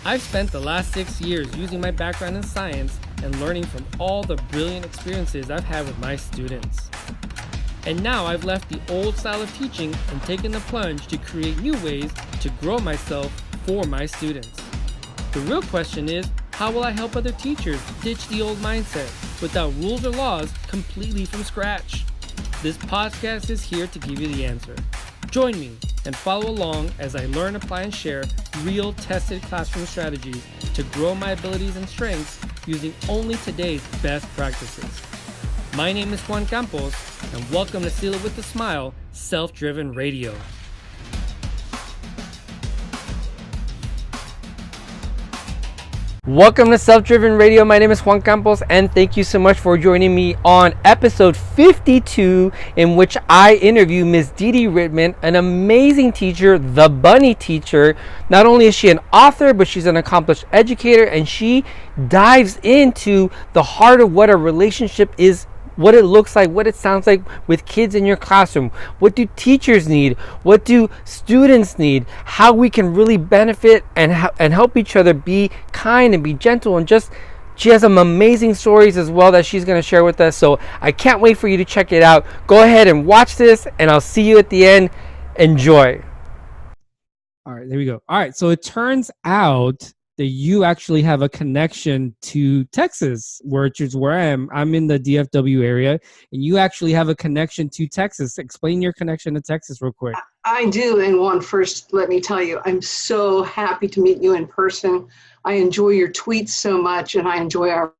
I've spent the last 6 years using my background in science and learning from all the brilliant experiences I've had with my students. And now I've left the old style of teaching and taken the plunge to create new ways to grow myself for my students. The real question is, how will I help other teachers ditch the old mindset without rules or laws completely from scratch? This podcast is here to give you the answer. Join me and follow along as I learn, apply, and share real tested classroom strategies to grow my abilities and strengths using only today's best practices. My name is Juan Campos, and welcome to Seal It With a Smile, Self-Driven Radio. Welcome to Self-Driven Radio. My name is Juan Campos, and thank you so much for joining me on episode 52, in which I interview Ms. Dede Rittman, an amazing teacher, the bunny teacher. Not only is she an author, but she's an accomplished educator, and she dives into the heart of what a relationship is, what it looks like, what it sounds like with kids in your classroom. What do teachers need? What do students need? How we can really benefit and help each other be kind and be gentle, and just she has some amazing stories as well that she's going to share with us. So I can't wait for you to check it out. Go ahead and watch this, and I'll see you at the end. Enjoy. All right, there we go. All right, so it turns out that you actually have a connection to Texas, which is where I am. I'm in the DFW area, and you actually have a connection to Texas. Explain your connection to Texas real quick. I do, and Juan, first, let me tell you, I'm so happy to meet you in person. I enjoy your tweets so much, and I enjoy our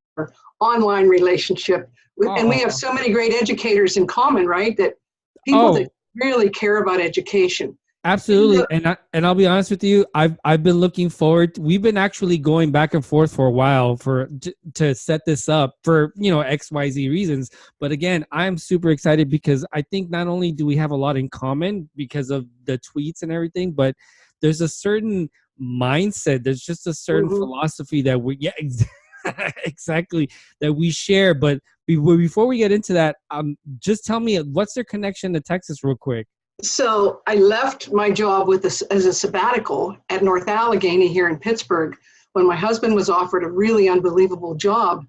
online relationship. And we have so many great educators in common, right? That people that really care about education. Absolutely. And I'll be honest with you, I've been looking forward. We've been actually going back and forth for a while to set this up for, XYZ reasons. But again, I'm super excited because I think not only do we have a lot in common because of the tweets and everything, but there's a certain mindset. There's just a certain philosophy that exactly, that we share. But before we get into that, just tell me, what's their connection to Texas real quick? So I left my job as a sabbatical at North Allegheny here in Pittsburgh when my husband was offered a really unbelievable job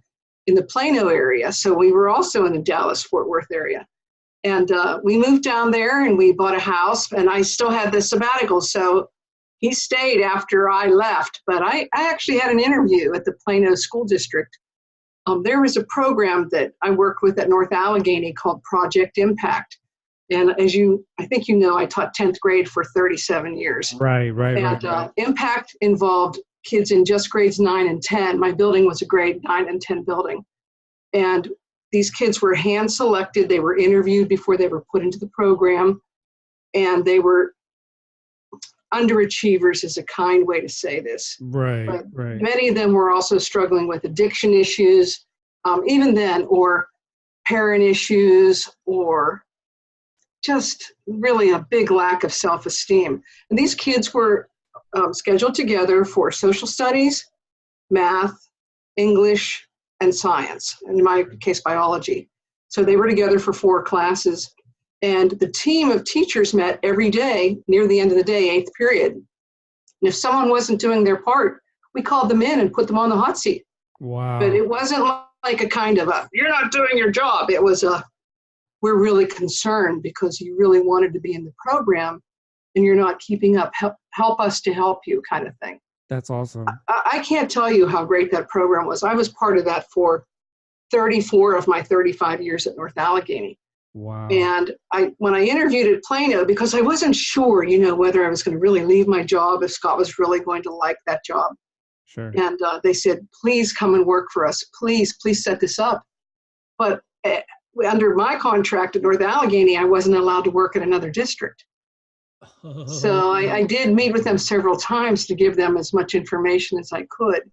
in the Plano area. So we were also in the Dallas-Fort Worth area. And we moved down there and we bought a house, and I still had the sabbatical. So he stayed after I left. But I actually had an interview at the Plano School District. There was a program that I worked with at North Allegheny called Project Impact. And I think I taught 10th grade for 37 years. Right. Impact involved kids in just grades 9 and 10. My building was a grade 9 and 10 building. And these kids were hand selected. They were interviewed before they were put into the program. And they were underachievers is a kind way to say this. Right. Many of them were also struggling with addiction issues, even then, or parent issues, or just really a big lack of self-esteem. And these kids were scheduled together for social studies, math, English, and science, and in my case, biology. So they were together for 4 classes. And the team of teachers met every day near the end of the day, 8th period. And if someone wasn't doing their part, we called them in and put them on the hot seat. Wow. But it wasn't like a kind of you're not doing your job. It was we're really concerned because you really wanted to be in the program and you're not keeping up. Help us to help you, kind of thing. That's awesome. I can't tell you how great that program was. I was part of that for 34 of my 35 years at North Allegheny. Wow. And when I interviewed at Plano, because I wasn't sure, whether I was going to really leave my job, if Scott was really going to like that job. Sure. And they said, please come and work for us. Please set this up. But under my contract at North Allegheny, I wasn't allowed to work in another district. So I did meet with them several times to give them as much information as I could.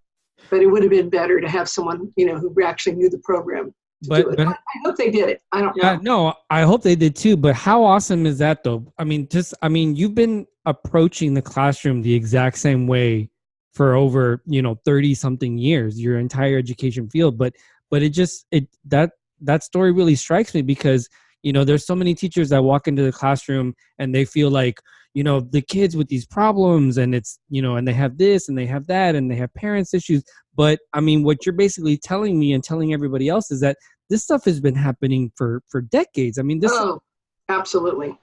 But it would have been better to have someone, who actually knew the program to do it. I hope they did it. I don't know. No, I hope they did too. But how awesome is that, though? You've been approaching the classroom the exact same way for over, 30 something years, your entire education field. But that story really strikes me because there's so many teachers that walk into the classroom and they feel like, the kids with these problems, and it's, and they have this and they have that and they have parents issues. But I mean, what you're basically telling me and telling everybody else is that this stuff has been happening for decades. I mean, Oh, absolutely.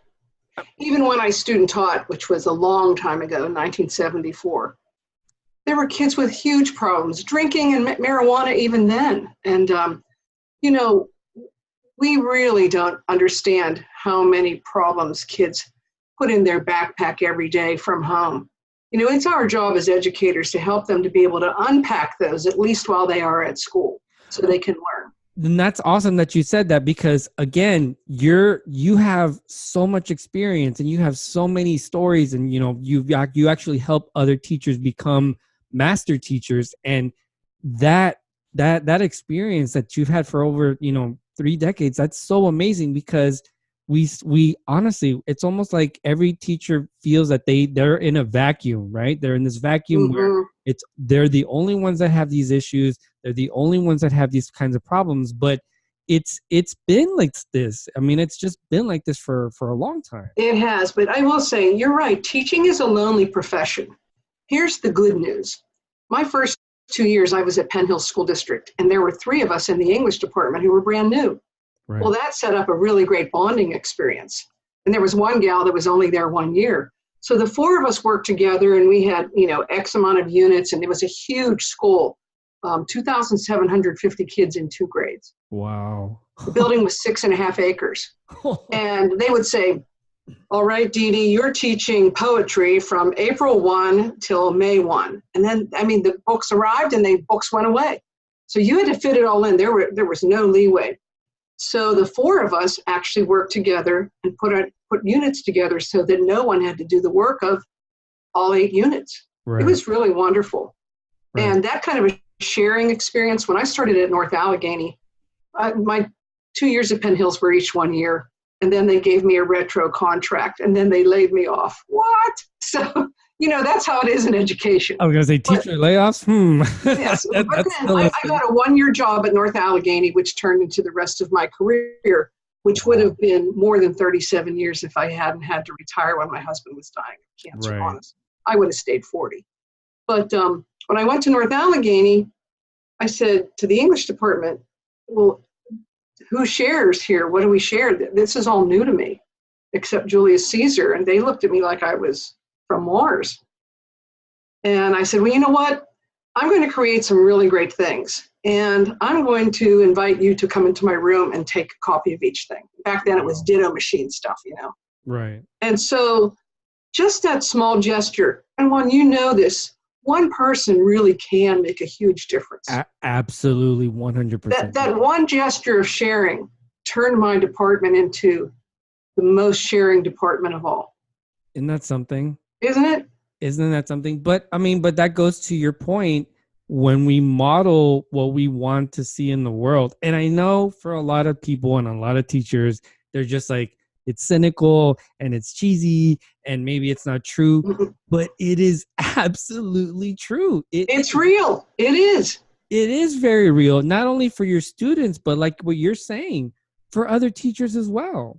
Even when I student taught, which was a long time ago, 1974, there were kids with huge problems, drinking and marijuana even then. And, we really don't understand how many problems kids put in their backpack every day from home. It's our job as educators to help them to be able to unpack those, at least while they are at school, so they can learn. And that's awesome that you said that, because again, you have so much experience and you have so many stories, and you actually help other teachers become master teachers, and that experience that you've had for over 3 decades, that's so amazing, because we honestly, it's almost like every teacher feels that they're in a vacuum, right? They're in this vacuum where they're the only ones that have these issues. They're the only ones that have these kinds of problems, but it's been like this. I mean, it's just been like this for a long time. It has, but I will say, you're right. Teaching is a lonely profession. Here's the good news. My first 2 years, I was at Penn Hill School District, and there were 3 of us in the English department who were brand new. Right. Well, that set up a really great bonding experience. And there was one gal that was only there 1 year. So the 4 of us worked together, and we had, X amount of units, and it was a huge school, 2,750 kids in 2 grades. Wow. The building was 6.5 acres. And they would say, all right, Dede, you're teaching poetry from April 1 till May 1. And then, the books arrived and the books went away. So you had to fit it all in. There was no leeway. So the 4 of us actually worked together and put units together so that no one had to do the work of all 8 units. Right. It was really wonderful. Right. And that kind of a sharing experience, when I started at North Allegheny, my 2 years at Penn Hills were each 1 year. And then they gave me a retro contract, and then they laid me off. What? So, that's how it is in education. I was going to say teacher layoffs. Yes. But then I got a 1-year job at North Allegheny, which turned into the rest of my career, which would have been more than 37 years if I hadn't had to retire when my husband was dying of cancer. Right. Honestly, I would have stayed 40. But when I went to North Allegheny, I said to the English department, well, who shares here? What do we share? This is all new to me, except Julius Caesar. And they looked at me like I was from Mars. And I said, well, you know what? I'm going to create some really great things. And I'm going to invite you to come into my room and take a copy of each thing. Back then it was ditto machine stuff, Right. And so just that small gesture, and when this, one person really can make a huge difference. Absolutely, 100%. That one gesture of sharing turned my department into the most sharing department of all. Isn't that something? Isn't it? Isn't that something? But that goes to your point, when we model what we want to see in the world. And I know for a lot of people and a lot of teachers, they're just like, it's cynical and it's cheesy and maybe it's not true, but it is absolutely true. It's real. It is. It is very real, not only for your students, but like what you're saying, for other teachers as well.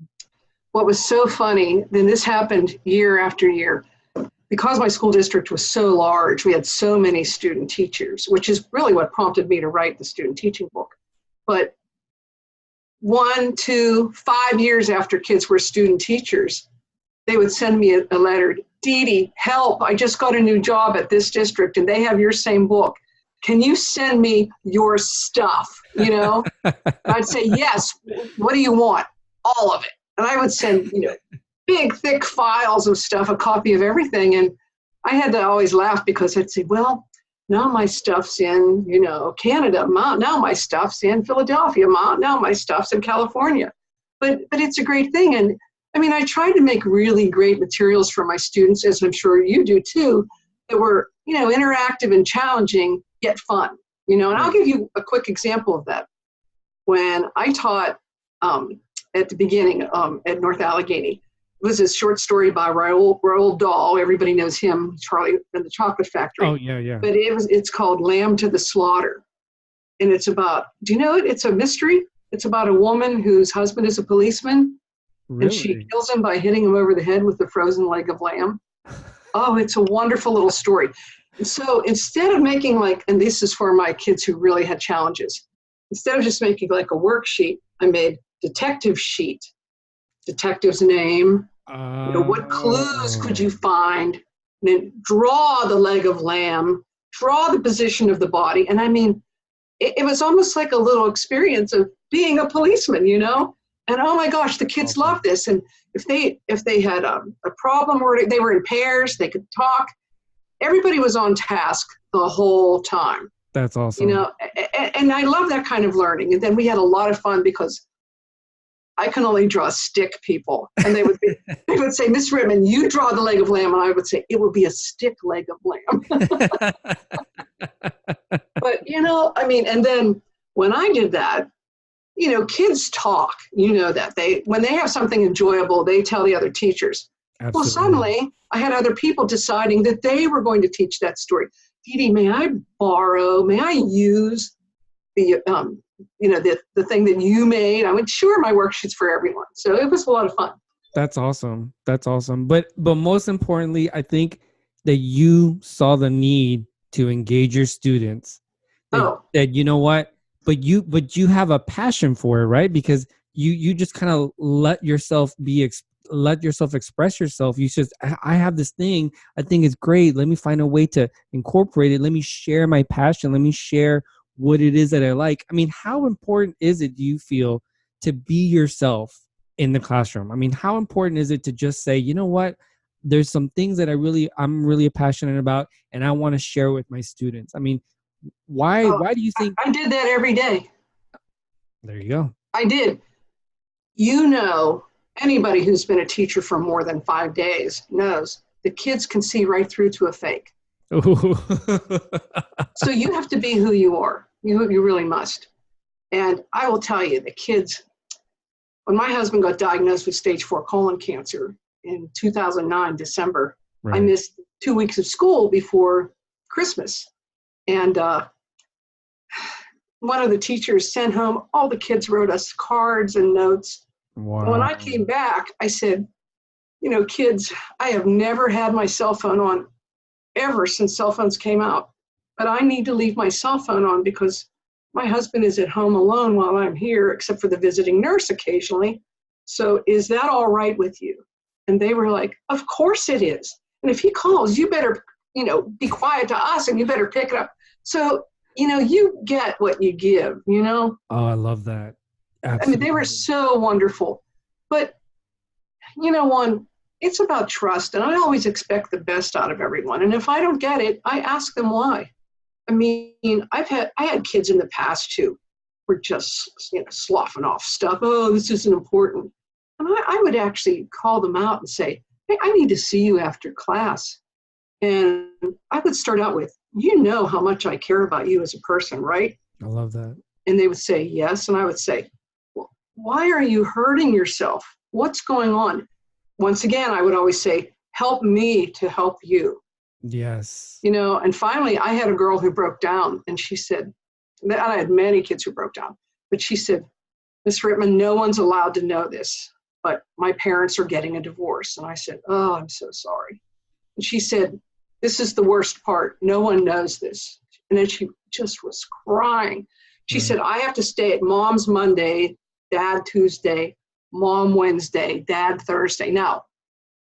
What was so funny, then this happened year after year, because my school district was so large, we had so many student teachers, which is really what prompted me to write the student teaching book. But 1, 2, 5 years after kids were student teachers, they would send me a letter, Dede, help, I just got a new job at this district and they have your same book. Can you send me your stuff? I'd say, yes, what do you want? All of it. And I would send, big, thick files of stuff, a copy of everything. And I had to always laugh because I'd say, well, now my stuff's in, Canada. Now my stuff's in Philadelphia. Now my stuff's in California. But it's a great thing. And I tried to make really great materials for my students, as I'm sure you do too, that were, interactive and challenging, yet fun, and I'll give you a quick example of that. When I taught at the beginning at North Allegheny, it was a short story by Roald Dahl. Everybody knows him, Charlie and the Chocolate Factory. Oh, yeah. But it's called Lamb to the Slaughter. And it's about, do you know it? It's a mystery. It's about a woman whose husband is a policeman, and she Really? kills him by hitting him over the head with the frozen leg of lamb. Oh, it's a wonderful little story. And so instead of making and this is for my kids who really had challenges, instead of just making like a worksheet, I made detective sheet, detective's name, what clues could you find, and then draw the leg of lamb, draw the position of the body. And I mean, it was almost like a little experience of being a policeman, And oh my gosh, the kids love this. And if they had a problem or they were in pairs, they could talk. Everybody was on task the whole time. That's awesome. And I love that kind of learning. And then we had a lot of fun because I can only draw stick people. And they would say, Miss Rittman, you draw the leg of lamb. And I would say, it will be a stick leg of lamb. But, and then when I did that, kids talk, that when they have something enjoyable, they tell the other teachers. Absolutely. Well, suddenly I had other people deciding that they were going to teach that story. Dede, may I use the thing that you made? I went, sure, my worksheet's for everyone. So it was a lot of fun. That's awesome. But most importantly, I think that you saw the need to engage your students. That you know what? But you have a passion for it, right? Because you just kind of let yourself express yourself. You said, I have this thing. I think it's great. Let me find a way to incorporate it. Let me share my passion. Let me share what it is that I like. I mean, how important is it, do you feel, to be yourself in the classroom? I mean, how important is it to just say, you know what? There's some things that I'm really passionate about, and I want to share with my students. I mean, why do you think? I did that every day. There you go. I did. Anybody who's been a teacher for more than 5 days knows the kids can see right through to a fake. So you have to be who you are. You really must. And I will tell you, the kids, when my husband got diagnosed with stage 4 colon cancer in 2009, December, right. I missed 2 weeks of school before Christmas. And one of the teachers sent home, all the kids wrote us cards and notes. Wow. And when I came back, I said, kids, I have never had my cell phone on ever since cell phones came out. But I need to leave my cell phone on because my husband is at home alone while I'm here, except for the visiting nurse occasionally. So is that all right with you? And they were like, of course it is. And if he calls, you better, be quiet to us and you better pick it up. So, you get what you give, Oh, I love that. Absolutely. I mean, they were so wonderful. But, it's about trust. And I always expect the best out of everyone. And if I don't get it, I ask them why. I mean, I had kids in the past who were just, sloughing off stuff. Oh, this isn't important. And I would actually call them out and say, hey, I need to see you after class. And I would start out with, how much I care about you as a person, right? I love that. And they would say, yes. And I would say, well, why are you hurting yourself? What's going on? Once again, I would always say, help me to help you. Yes. And finally, I had a girl who broke down, and she said, and I had many kids who broke down, but she said, Miss Rittman, no one's allowed to know this, but my parents are getting a divorce. And I said, oh, I'm so sorry. And she said, this is the worst part. No one knows this. And then she just was crying. She said, I have to stay at mom's Monday, dad Tuesday, mom Wednesday, dad Thursday. Now,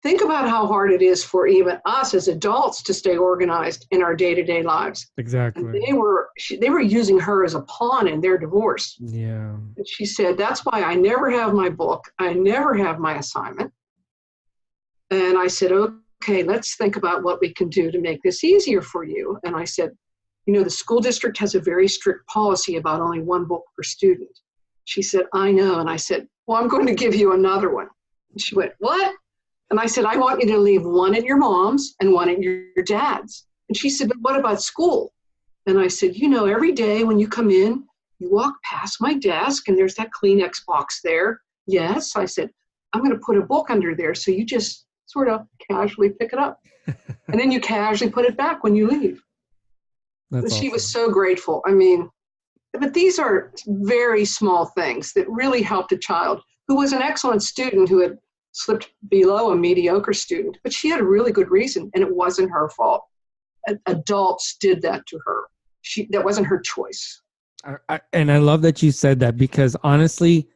think about how hard it is for even us as adults to stay organized in our day-to-day lives. Exactly. And they were using her as a pawn in their divorce. Yeah. And she said, that's why I never have my book. I never have my assignment. And I said, okay, let's think about what we can do to make this easier for you. And I said, the school district has a very strict policy about only one book per student. She said, I know. And I said, well, I'm going to give you another one. And she went, what? And I said, I want you to leave one at your mom's and one at your dad's. And she said, but what about school? And I said, every day when you come in, you walk past my desk and there's that Kleenex box there. Yes. I said, I'm going to put a book under there. So you just sort of casually pick it up. And then you casually put it back when you leave. That's She awesome. was so grateful. I mean, But these are very small things that really helped a child who was an excellent student who had slipped below a mediocre student, but she had a really good reason, and it wasn't her fault. Adults did that to her. That wasn't her choice. And I love that you said that, because honestly,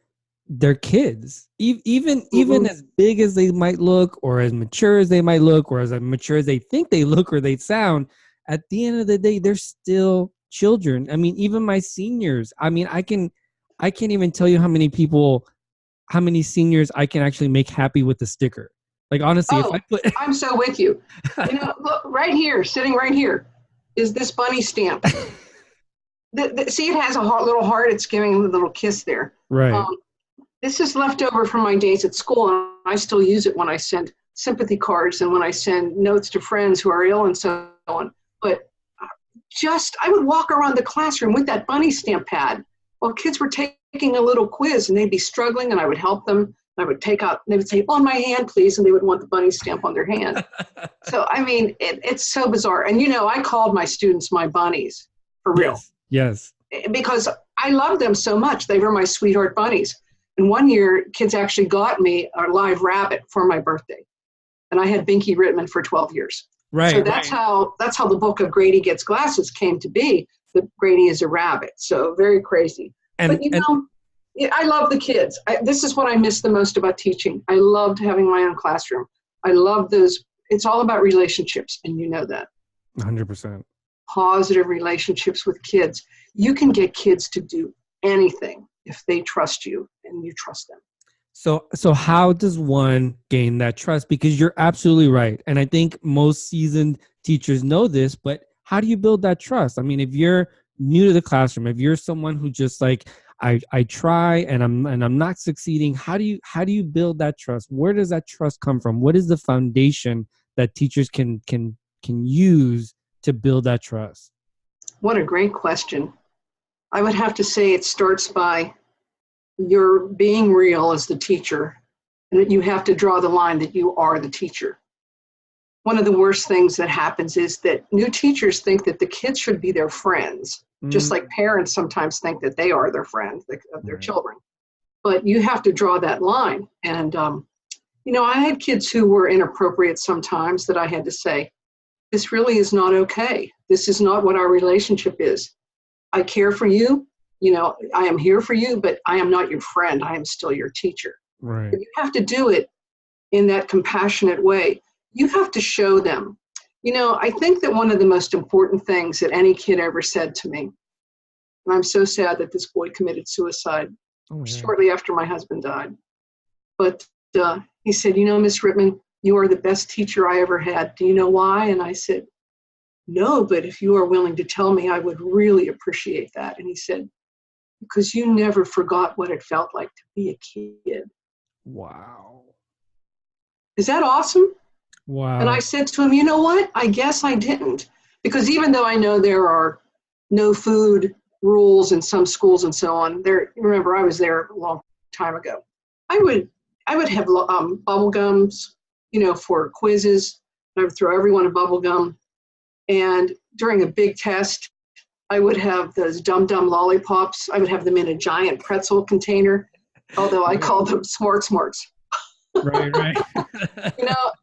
they're kids. Even as big as they might look, or as mature as they might look, or as mature as they think they look or they sound, at the end of the day, they're still children. I mean, even my seniors. I mean, I can't even tell you how many seniors I can actually make happy with the sticker. Like, honestly, if I put... I'm so with you. Look, right here, sitting right here, is this bunny stamp. See, it has a little heart. It's giving a little kiss there. Right. This is left over from my days at school, and I still use it when I send sympathy cards and when I send notes to friends who are ill and so on. But I would walk around the classroom with that bunny stamp pad while kids were taking a little quiz, and they'd be struggling, and I would help them. I would they would say, "On my hand, please," and they would want the bunny stamp on their hand. So, I mean, it's so bizarre. And, I called my students my bunnies, for real. Yes. Because I loved them so much. They were my sweetheart bunnies. And one year, kids actually got me a live rabbit for my birthday. And I had Dede Rittman for 12 years. Right. So that's how the book of Grady Gets Glasses came to be, that Grady is a rabbit. So very crazy. But I love the kids. This is what I miss the most about teaching. I loved having my own classroom. I love those. It's all about relationships, and you know that. 100%. Positive relationships with kids. You can get kids to do anything if they trust you and you trust them. So how does one gain that trust? Because you're absolutely right. And I think most seasoned teachers know this, but how do you build that trust? I mean, if you're new to the classroom, if you're someone who just like, I try and I'm not succeeding, how do you build that trust? Where does that trust come from? What is the foundation that teachers can use to build that trust? What a great question. I would have to say it starts by your being real as the teacher, and that you have to draw the line that you are the teacher. One of the worst things that happens is that new teachers think that the kids should be their friends, just like parents sometimes think that they are their friends of their children. But you have to draw that line. And, I had kids who were inappropriate sometimes that I had to say, this really is not okay. This is not what our relationship is. I care for you. I am here for you, but I am not your friend. I am still your teacher. Right. But you have to do it in that compassionate way. You have to show them. I think that one of the most important things that any kid ever said to me, and I'm so sad that this boy committed suicide shortly after my husband died, but he said, Miss Rittman, you are the best teacher I ever had. Do you know why? And I said, no, but if you are willing to tell me, I would really appreciate that. And he said, because you never forgot what it felt like to be a kid. Wow. Is that awesome? Wow. And I said to him, you know what? I guess I didn't. Because even though I know there are no food rules in some schools and so on, remember, I was there a long time ago. I would have bubble gums, for quizzes. I would throw everyone a bubble gum. And during a big test, I would have those dum-dum lollipops. I would have them in a giant pretzel container, although I called them Smart Smarts. Right.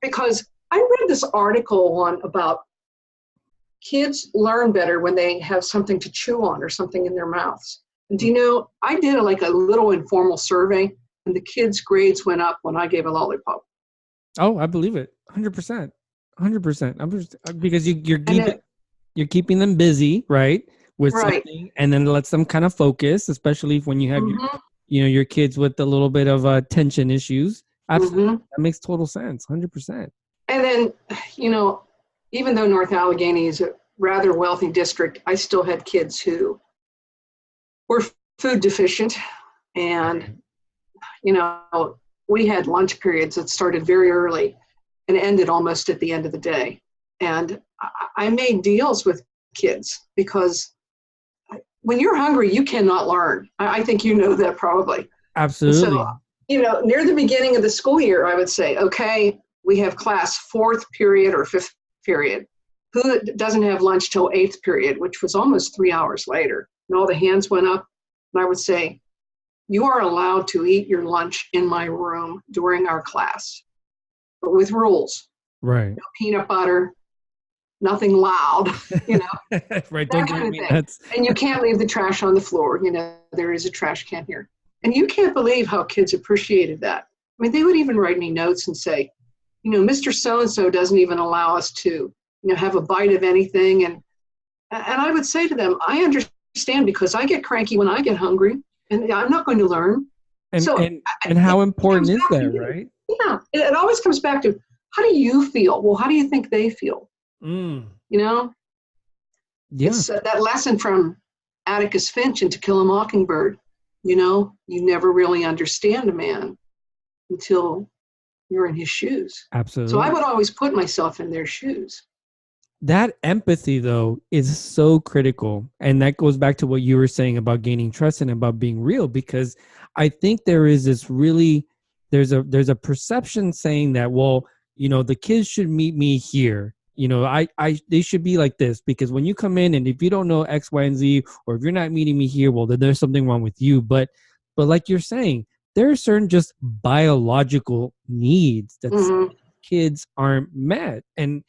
Because I read this article about kids learn better when they have something to chew on or something in their mouths. And I did a little informal survey, and the kids' grades went up when I gave a lollipop. Oh, I believe it. 100%. 100%. Because you're keeping them busy, right? With something, and then lets them kind of focus, especially when you have your kids with a little bit of tension issues. Absolutely. That makes total sense. 100%. And then, even though North Allegheny is a rather wealthy district, I still had kids who were food deficient. And, we had lunch periods that started very early and ended almost at the end of the day. And I made deals with kids because when you're hungry, you cannot learn. I think you know that probably. Absolutely. So, near the beginning of the school year, I would say, okay, we have class 4th period or 5th period. Who doesn't have lunch till 8th period, which was almost 3 hours later? and all the hands went up, and I would say, you are allowed to eat your lunch in my room during our class, but with rules. Right. No peanut butter, nothing loud, Right. that Don't kind give of me thing. nuts. And you can't leave the trash on the floor. There is a trash can here. And you can't believe how kids appreciated that. I mean, they would even write me notes and say, Mr. So-and-so doesn't even allow us to, have a bite of anything. And I would say to them, I understand because I get cranky when I get hungry and I'm not going to learn. And So and how important is that, right? Yeah, it always comes back to, how do you feel? Well, how do you think they feel? Mm. It's that lesson from Atticus Finch in To Kill a Mockingbird. You never really understand a man until you're in his shoes. Absolutely. So I would always put myself in their shoes. That empathy, though, is so critical. And that goes back to what you were saying about gaining trust and about being real, because I think there is this really, there's a perception saying that, well, the kids should meet me here. They should be like this, because when you come in and if you don't know X, Y, and Z, or if you're not meeting me here, well, then there's something wrong with you. But like you're saying, there are certain just biological needs that some kids aren't met. And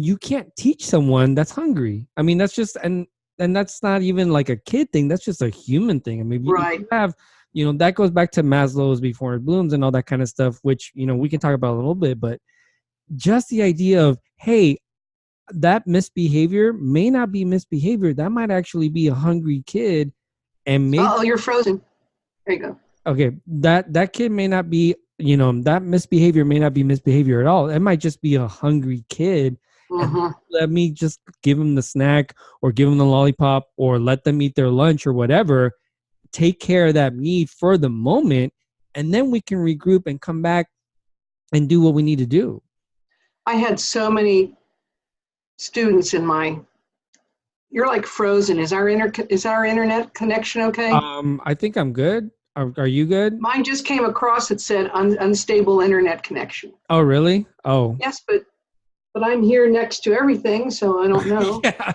you can't teach someone that's hungry. I mean, that's just, and that's not even like a kid thing. That's just a human thing. I mean, Right. you have, that goes back to Maslow's before it blooms and all that kind of stuff, which, we can talk about a little bit, but just the idea of, hey, that misbehavior may not be misbehavior. That might actually be a hungry kid. And maybe, oh, you're frozen. There you go. Okay. That kid may not be, that misbehavior may not be misbehavior at all. It might just be a hungry kid. And let me just give them the snack or give them the lollipop or let them eat their lunch or whatever. Take care of that need for the moment. And then we can regroup and come back and do what we need to do. I had so many students you're like frozen. Is our internet connection okay? I think I'm good. Are you good? Mine just came across, it said unstable internet connection. Oh, really? Oh. Yes, but I'm here next to everything, so I don't know. Yeah.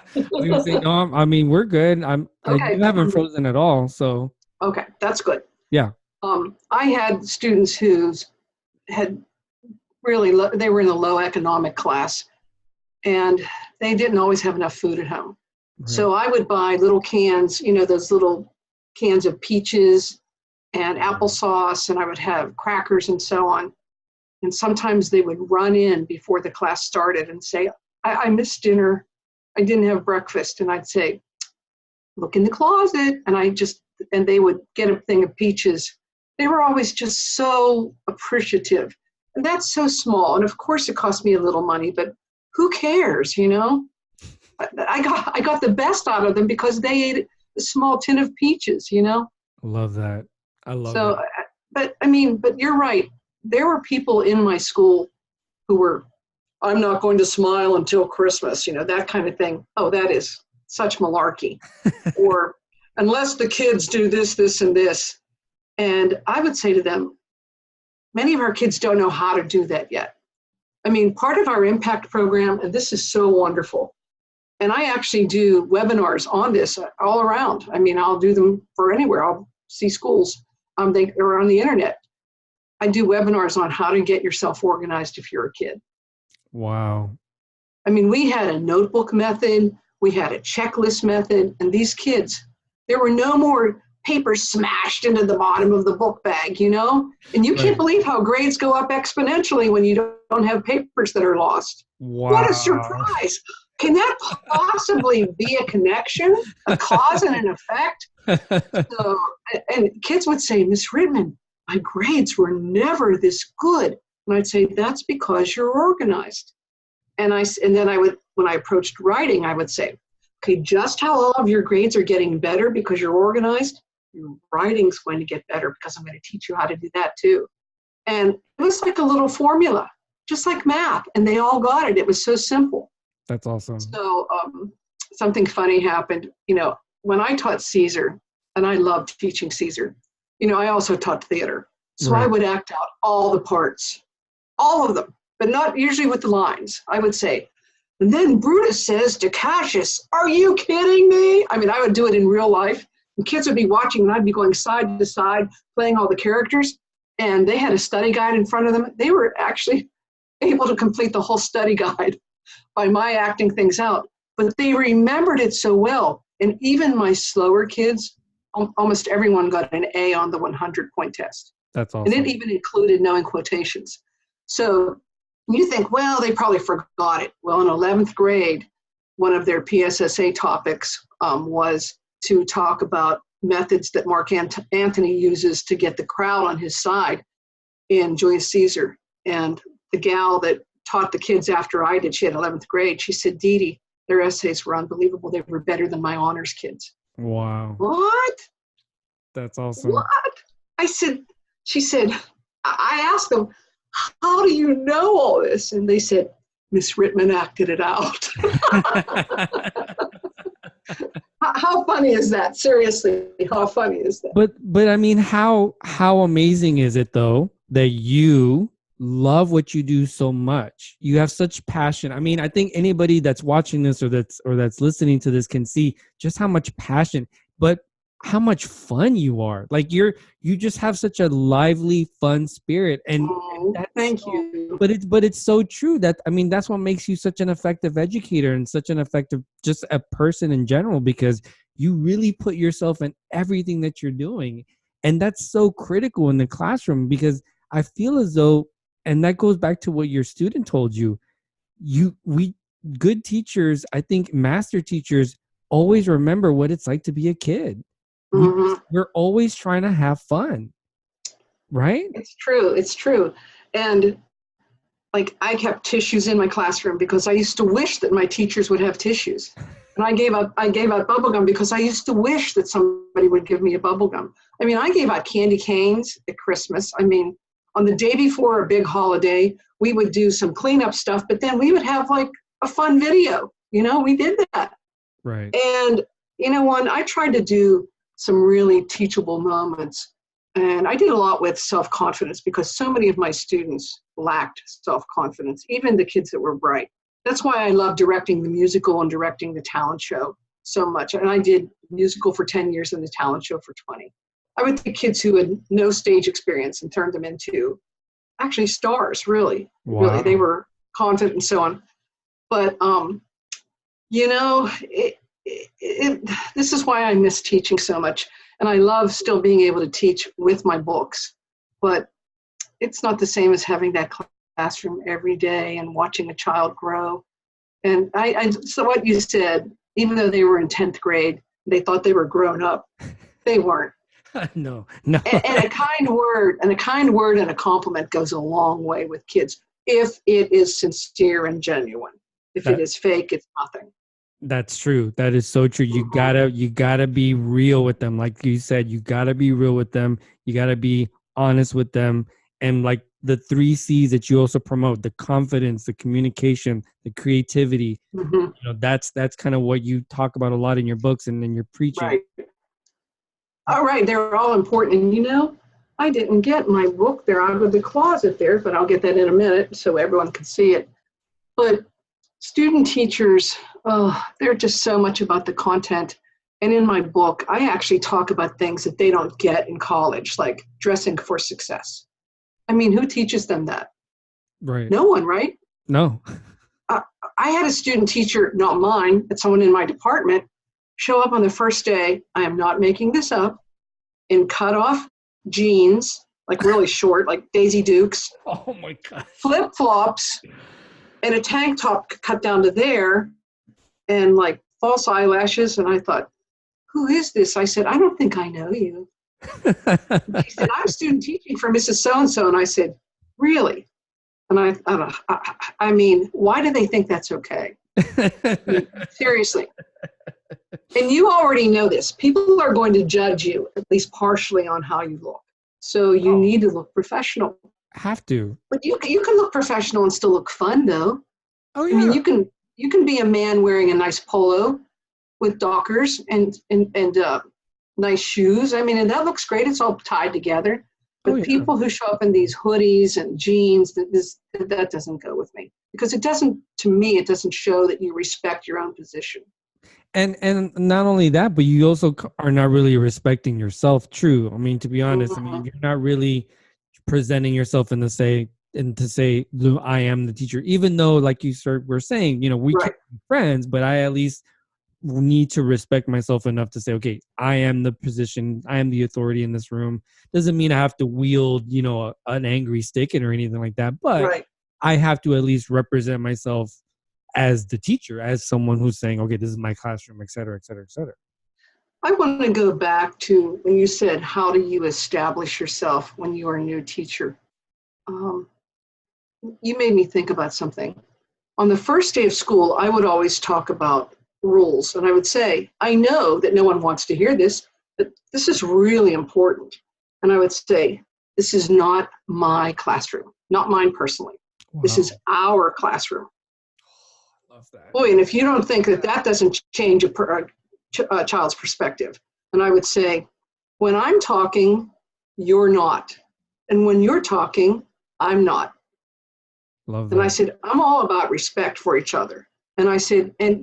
No, I mean, we're good. Okay. You haven't frozen at all, so. Okay, that's good. Yeah. I had students who had really, they were in a low economic class, and they didn't always have enough food at home. Right. So I would buy little cans, those little cans of peaches and applesauce, and I would have crackers and so on. And sometimes they would run in before the class started and say, I missed dinner. I didn't have breakfast. And I'd say, look in the closet. And they would get a thing of peaches. They were always just so appreciative. And that's so small. And of course it cost me a little money, but who cares, I got the best out of them because they ate a small tin of peaches, Love that. I love that. But you're right. There were people in my school who were, I'm not going to smile until Christmas, that kind of thing. Oh, that is such malarkey. Or unless the kids do this, this, and this. And I would say to them, many of our kids don't know how to do that yet. I mean, part of our impact program, and this is so wonderful, and I actually do webinars on this all around. I mean, I'll do them for anywhere. I'll see schools. They are on the internet. I do webinars on how to get yourself organized if you're a kid. Wow. I mean, we had a notebook method, we had a checklist method, and these kids, there were no more papers smashed into the bottom of the book bag, And you can't believe how grades go up exponentially when you don't have papers that are lost. Wow. What a surprise. Can that possibly be a connection, a cause and an effect? So, and kids would say, Miss Rittman, my grades were never this good. And I'd say, that's because you're organized. And then I would, when I approached writing, I would say, okay, just how all of your grades are getting better because you're organized, your writing's going to get better because I'm going to teach you how to do that too. And it was like a little formula, just like math. And they all got it. It was so simple. That's awesome. So something funny happened, when I taught Caesar, and I loved teaching Caesar, I also taught theater. So I would act out all the parts, all of them, but not usually with the lines. I would say, And then Brutus says to Cassius, "Are you kidding me?" I mean, I would do it in real life. And kids would be watching, and I'd be going side to side, playing all the characters. And they had a study guide in front of them. They were actually able to complete the whole study guide by my acting things out. But they remembered it so well. And even my slower kids, almost everyone got an A on the 100-point test. That's awesome. And it even included knowing quotations. So you think, well, they probably forgot it. Well, in 11th grade, one of their PSSA topics was to talk about methods that Mark Antony uses to get the crowd on his side in Julius Caesar. And the gal that taught the kids after I did, she had 11th grade, she said, "Dede, their essays were unbelievable. They were better than my honors kids." Wow. What? That's awesome. What? She said, I asked them, "How do you know all this?" And they said, "Miss Rittman acted it out." How funny is that? Seriously, how funny is that? But I mean, how amazing is it though that you love what you do so much? You have such passion. I mean, I think anybody that's watching this or that's listening to this can see just how much passion, but how much fun you are. Like you just have such a lively, fun spirit. And thank you. But it's so true that, I mean, that's what makes you such an effective educator and such an effective, just a person in general, because you really put yourself in everything that you're doing. And that's so critical in the classroom, because I feel as though, and that goes back to what your student told you, good teachers, I think master teachers always remember what it's like to be a kid. We're always trying to have fun, right? It's true. And like, I kept tissues in my classroom because I used to wish that my teachers would have tissues. And I gave out bubble gum because I used to wish that somebody would give me a bubble gum. I mean, I gave out candy canes at Christmas. I mean, on the day before a big holiday, we would do some cleanup stuff, but then we would have like a fun video. We did that. Right. And, I tried to do some really teachable moments. And I did a lot with self-confidence because so many of my students lacked self-confidence, even the kids that were bright. That's why I love directing the musical and directing the talent show so much. And I did musical for 10 years and the talent show for 20. I would take kids who had no stage experience and turned them into actually stars, really. Wow. Really, they were confident and so on. But, this is why I miss teaching so much. And I love still being able to teach with my books. But it's not the same as having that classroom every day and watching a child grow. And so what you said, even though they were in 10th grade, they thought they were grown up. They weren't. No. And a kind word and a compliment goes a long way with kids if it is sincere and genuine. If it is fake, it's nothing. That's true. That is so true. You gotta be real with them. Like you said, you gotta be real with them. You gotta be honest with them. And like the 3 C's that you also promote, the confidence, the communication, the creativity, that's kind of what you talk about a lot in your books and in your preaching. Right. All right. They're all important. And I didn't get my book there out of the closet there, but I'll get that in a minute so everyone can see it. But student teachers, they're just so much about the content. And in my book, I actually talk about things that they don't get in college, like dressing for success. I mean, who teaches them that? Right. No one, right? No. I had a student teacher, not mine, but someone in my department, show up on the first day, I am not making this up, in cut-off jeans, like really short, like Daisy Dukes. Oh my God. Flip-flops, and a tank top cut down to there, and like false eyelashes. And I thought, who is this? I said, I don't think I know you. She said, I'm student teaching for Mrs. So-and-so. And I said, really? And I mean, why do they think that's okay? I mean, seriously. And you already know this. People are going to judge you, at least partially, on how you look. So you need to look professional. Have to. But you can look professional and still look fun, though. Oh, yeah. I mean, you can be a man wearing a nice polo with Dockers and nice shoes. I mean, and that looks great. It's all tied together. Oh, But yeah. people who show up in these hoodies and jeans, that doesn't go with me, because to me, it doesn't show that you respect your own position. And not only that, but you also are not really respecting yourself. True. I mean, to be honest, I mean, Mhm. you're not really presenting yourself in the say and to say, I am the teacher, even though, like were saying, we can Right. be friends, but I at least need to respect myself enough to say, okay, I am the position, I am the authority in this room. Doesn't mean I have to wield, an angry stick or anything like that, but Right. I have to at least represent myself as the teacher, as someone who's saying, okay, this is my classroom, et cetera, et cetera, et cetera. I want to go back to when you said, how do you establish yourself when you are a new teacher? Um, you made me think about something. On the first day of school, I would always talk about rules. And I would say, I know that no one wants to hear this, but this is really important. And I would say, this is not my classroom, not mine personally. This is Wow. our classroom. Love that. Boy, and if you don't think that doesn't change a child's perspective, then I would say, when I'm talking, you're not. And when you're talking, I'm not. Love And I that. said, I'm all about respect for each other. And I said, and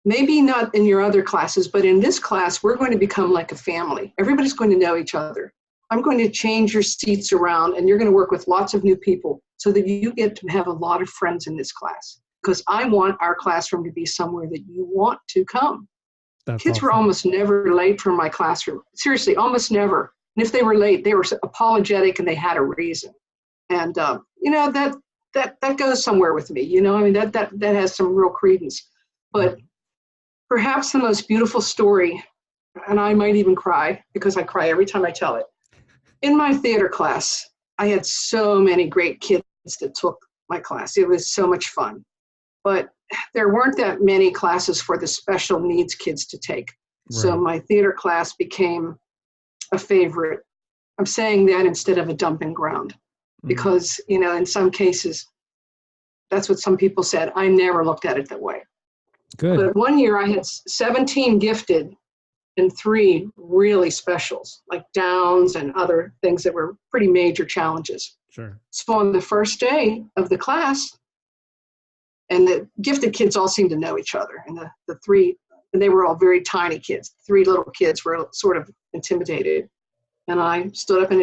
maybe not in your other classes, but in this class, we're going to become like a family. Everybody's going to know each other. I'm going to change your seats around, and you're going to work with lots of new people so that you get to have a lot of friends in this class. Because I want our classroom to be somewhere that you want to come. That's Kids were awesome. almost never late from my classroom. Seriously, almost never. And if they were late, they were apologetic and they had a reason. And that goes somewhere with me. I mean, that has some real credence. But perhaps the most beautiful story, and I might even cry because I cry every time I tell it. In my theater class, I had so many great kids that took my class. It was so much fun. But there weren't that many classes for the special needs kids to take. So Right. my theater class became a favorite. I'm saying that instead of a dumping ground, Mm. because, in some cases, that's what some people said. I never looked at it that way. Good. But one year I had 17 gifted and 3 really specials, like Downs and other things that were pretty major challenges. Sure. So on the first day of the class, and the gifted kids all seemed to know each other, and the 3, and they were all very tiny kids. 3 little kids were sort of intimidated. And I stood up and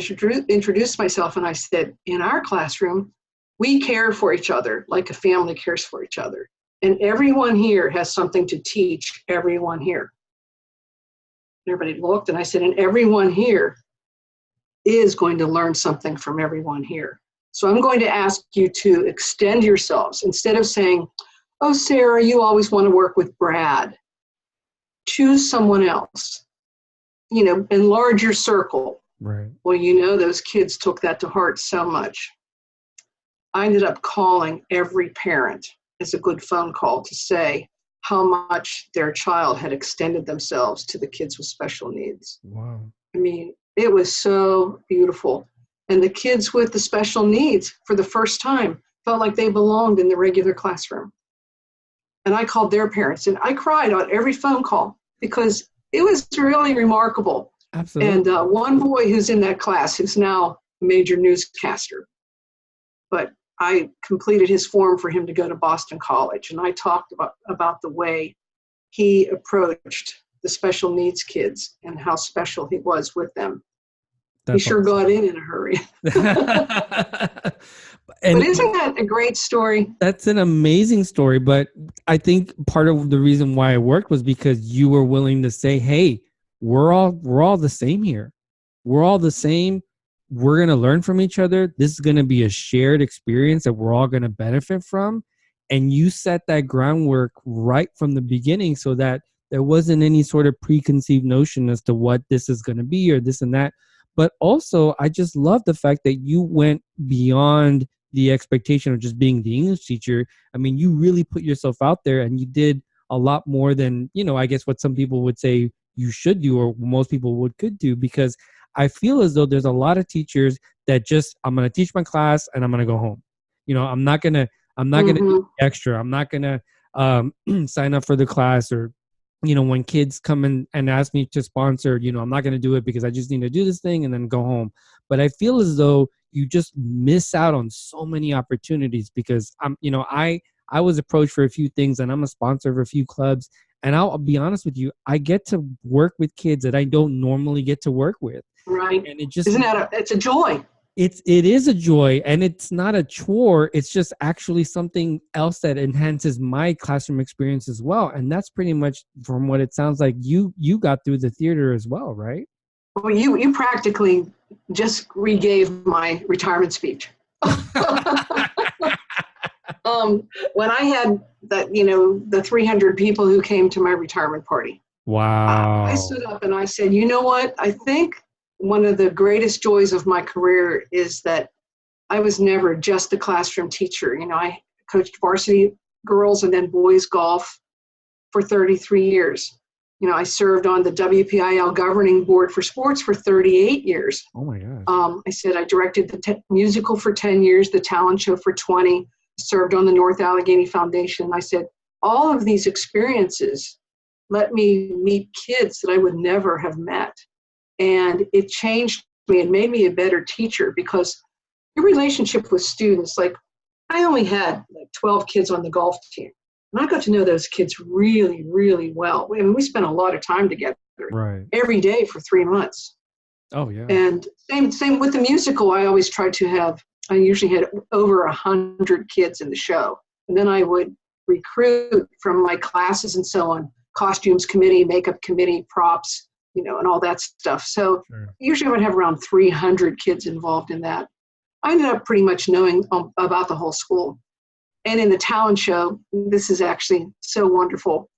introduced myself, and I said, in our classroom, we care for each other like a family cares for each other. And everyone here has something to teach everyone here. And everybody looked, and I said, and everyone here is going to learn something from everyone here. So I'm going to ask you to extend yourselves. Instead of saying, oh, Sarah, you always want to work with Brad. Choose someone else. Enlarge your circle. Right. Well, those kids took that to heart so much. I ended up calling every parent as a good phone call to say how much their child had extended themselves to the kids with special needs. Wow. I mean, it was so beautiful. And the kids with the special needs, for the first time, felt like they belonged in the regular classroom. And I called their parents, and I cried on every phone call because it was really remarkable. Absolutely. And one boy who's in that class who's now a major newscaster, but I completed his form for him to go to Boston College, and I talked about the way he approached the special needs kids and how special he was with them. He That's sure awesome. got in a hurry. But And isn't that a great story? that's an amazing story. But I think part of the reason why it worked was because you were willing to say, hey, we're all the same here. We're all the same. We're going to learn from each other. This is going to be a shared experience that we're all going to benefit from. And you set that groundwork right from the beginning so that there wasn't any sort of preconceived notion as to what this is going to be or this and that. But also, I just love the fact that you went beyond the expectation of just being the English teacher. I mean, you really put yourself out there and you did a lot more than, I guess what some people would say you should do or most people could do, because I feel as though there's a lot of teachers that just, I'm going to teach my class and I'm going to go home. I'm not going to do Mm-hmm. extra. I'm not going to sign up for the class or when kids come in and ask me to sponsor, I'm not going to do it because I just need to do this thing and then go home. But I feel as though you just miss out on so many opportunities because I was approached for a few things and I'm a sponsor of a few clubs. And I'll be honest with you, I get to work with kids that I don't normally get to work with. Right. And it just, it's a joy. it is a joy, and it's not a chore. It's just actually something else that enhances my classroom experience as well. And that's pretty much from what it sounds like you got through the theater as well, right? Well, you practically just regave my retirement speech. When I had that, the 300 people who came to my retirement party. Wow. I stood up and I said, you know what? I think one of the greatest joys of my career is that I was never just a classroom teacher. I coached varsity girls and then boys golf for 33 years. I served on the WPIL governing board for sports for 38 years. Oh my gosh. I said I directed the musical for 10 years, the talent show for 20, served on the North Allegheny Foundation. I said, all of these experiences let me meet kids that I would never have met. And it changed me and made me a better teacher because your relationship with students, like I only had 12 kids on the golf team. And I got to know those kids really, really well. I mean, we spent a lot of time together every day for 3 months. Oh, yeah. And same with the musical. I usually had over 100 kids in the show. And then I would recruit from my classes and so on, costumes committee, makeup committee, props, and all that stuff. So usually I would have around 300 kids involved in that. I ended up pretty much knowing about the whole school. And in the talent show, this is actually so wonderful.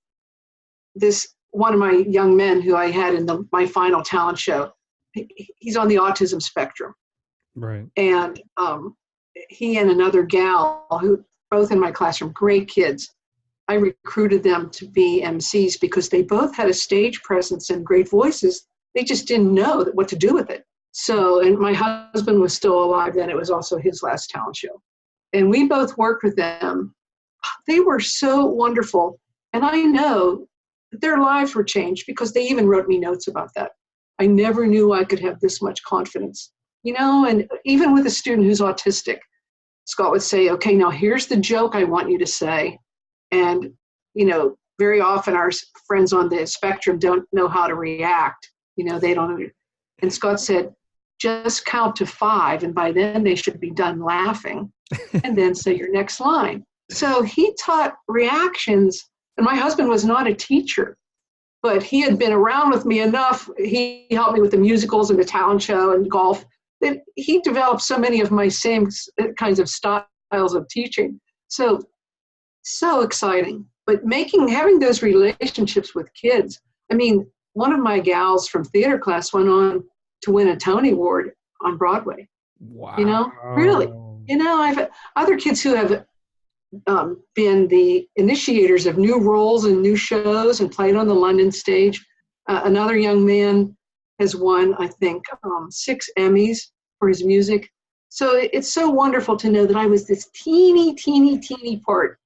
One of my young men who I had in my final talent show, he's on the autism spectrum. Right. And he and another gal who both in my classroom, great kids, I recruited them to be MCs because they both had a stage presence and great voices. They just didn't know what to do with it. So, and my husband was still alive then. It was also his last talent show. And we both worked with them. They were so wonderful. And I know that their lives were changed because they even wrote me notes about that. I never knew I could have this much confidence, and even with a student who's autistic, Scott would say, okay, now here's the joke I want you to say. And, very often our friends on the spectrum don't know how to react. They don't. And Scott said, just count to 5. And by then they should be done laughing and then say your next line. So he taught reactions. And my husband was not a teacher, but he had been around with me enough. He helped me with the musicals and the talent show and golf that he developed so many of my same kinds of styles of teaching. So exciting. But having those relationships with kids. I mean, one of my gals from theater class went on to win a Tony Award on Broadway. Wow. Really. I've had other kids who have been the initiators of new roles and new shows and played on the London stage. Another young man has won, I think, 6 Emmys for his music. So it's so wonderful to know that I was this teeny, teeny, teeny part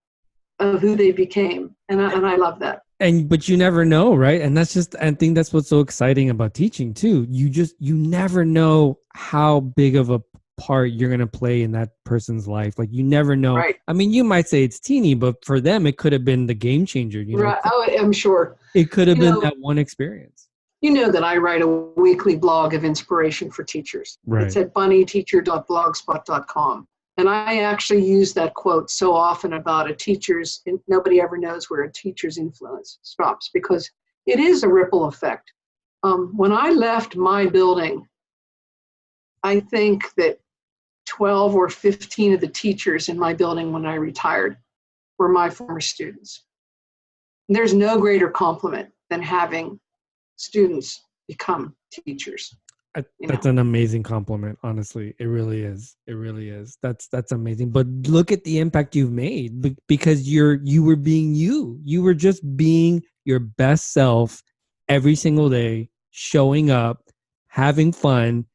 of who they became. And I love that. But you never know, right? And I think that's what's so exciting about teaching too. You never know how big of a part you're going to play in that person's life. Like you never know. Right. I mean, you might say it's teeny, but for them, it could have been the game changer. Right. Oh, I'm sure. It could have been that one experience. You know that I write a weekly blog of inspiration for teachers. Right. It's at bunnyteacher.blogspot.com. And I actually use that quote so often about nobody ever knows where a teacher's influence stops because it is a ripple effect. When I left my building, I think that 12 or 15 of the teachers in my building when I retired were my former students. And there's no greater compliment than having students become teachers. That's an amazing compliment. Honestly, it really is. It really is. That's amazing. But look at the impact you've made because you were being you. You were just being your best self every single day, showing up, having fun,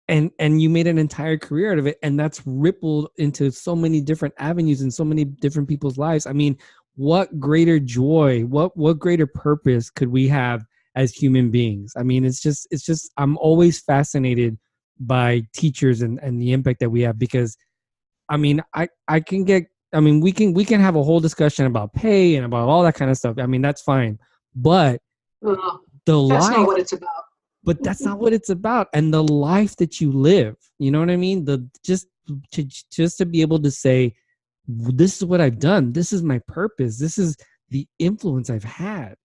and you made an entire career out of it. And that's rippled into so many different avenues and so many different people's lives. I mean, what greater joy, what greater purpose could we have as human beings? I mean, it's just I'm always fascinated by teachers and the impact that we have, because I mean, I can get, I mean, we can have a whole discussion about pay and about all that kind of stuff. I mean, that's fine. But Uh, the that's not life, what it's about. but that's not what it's about. And the life that you live, you know what I mean? The just to be able to say, this is what I've done. This is my purpose. This is the influence I've had.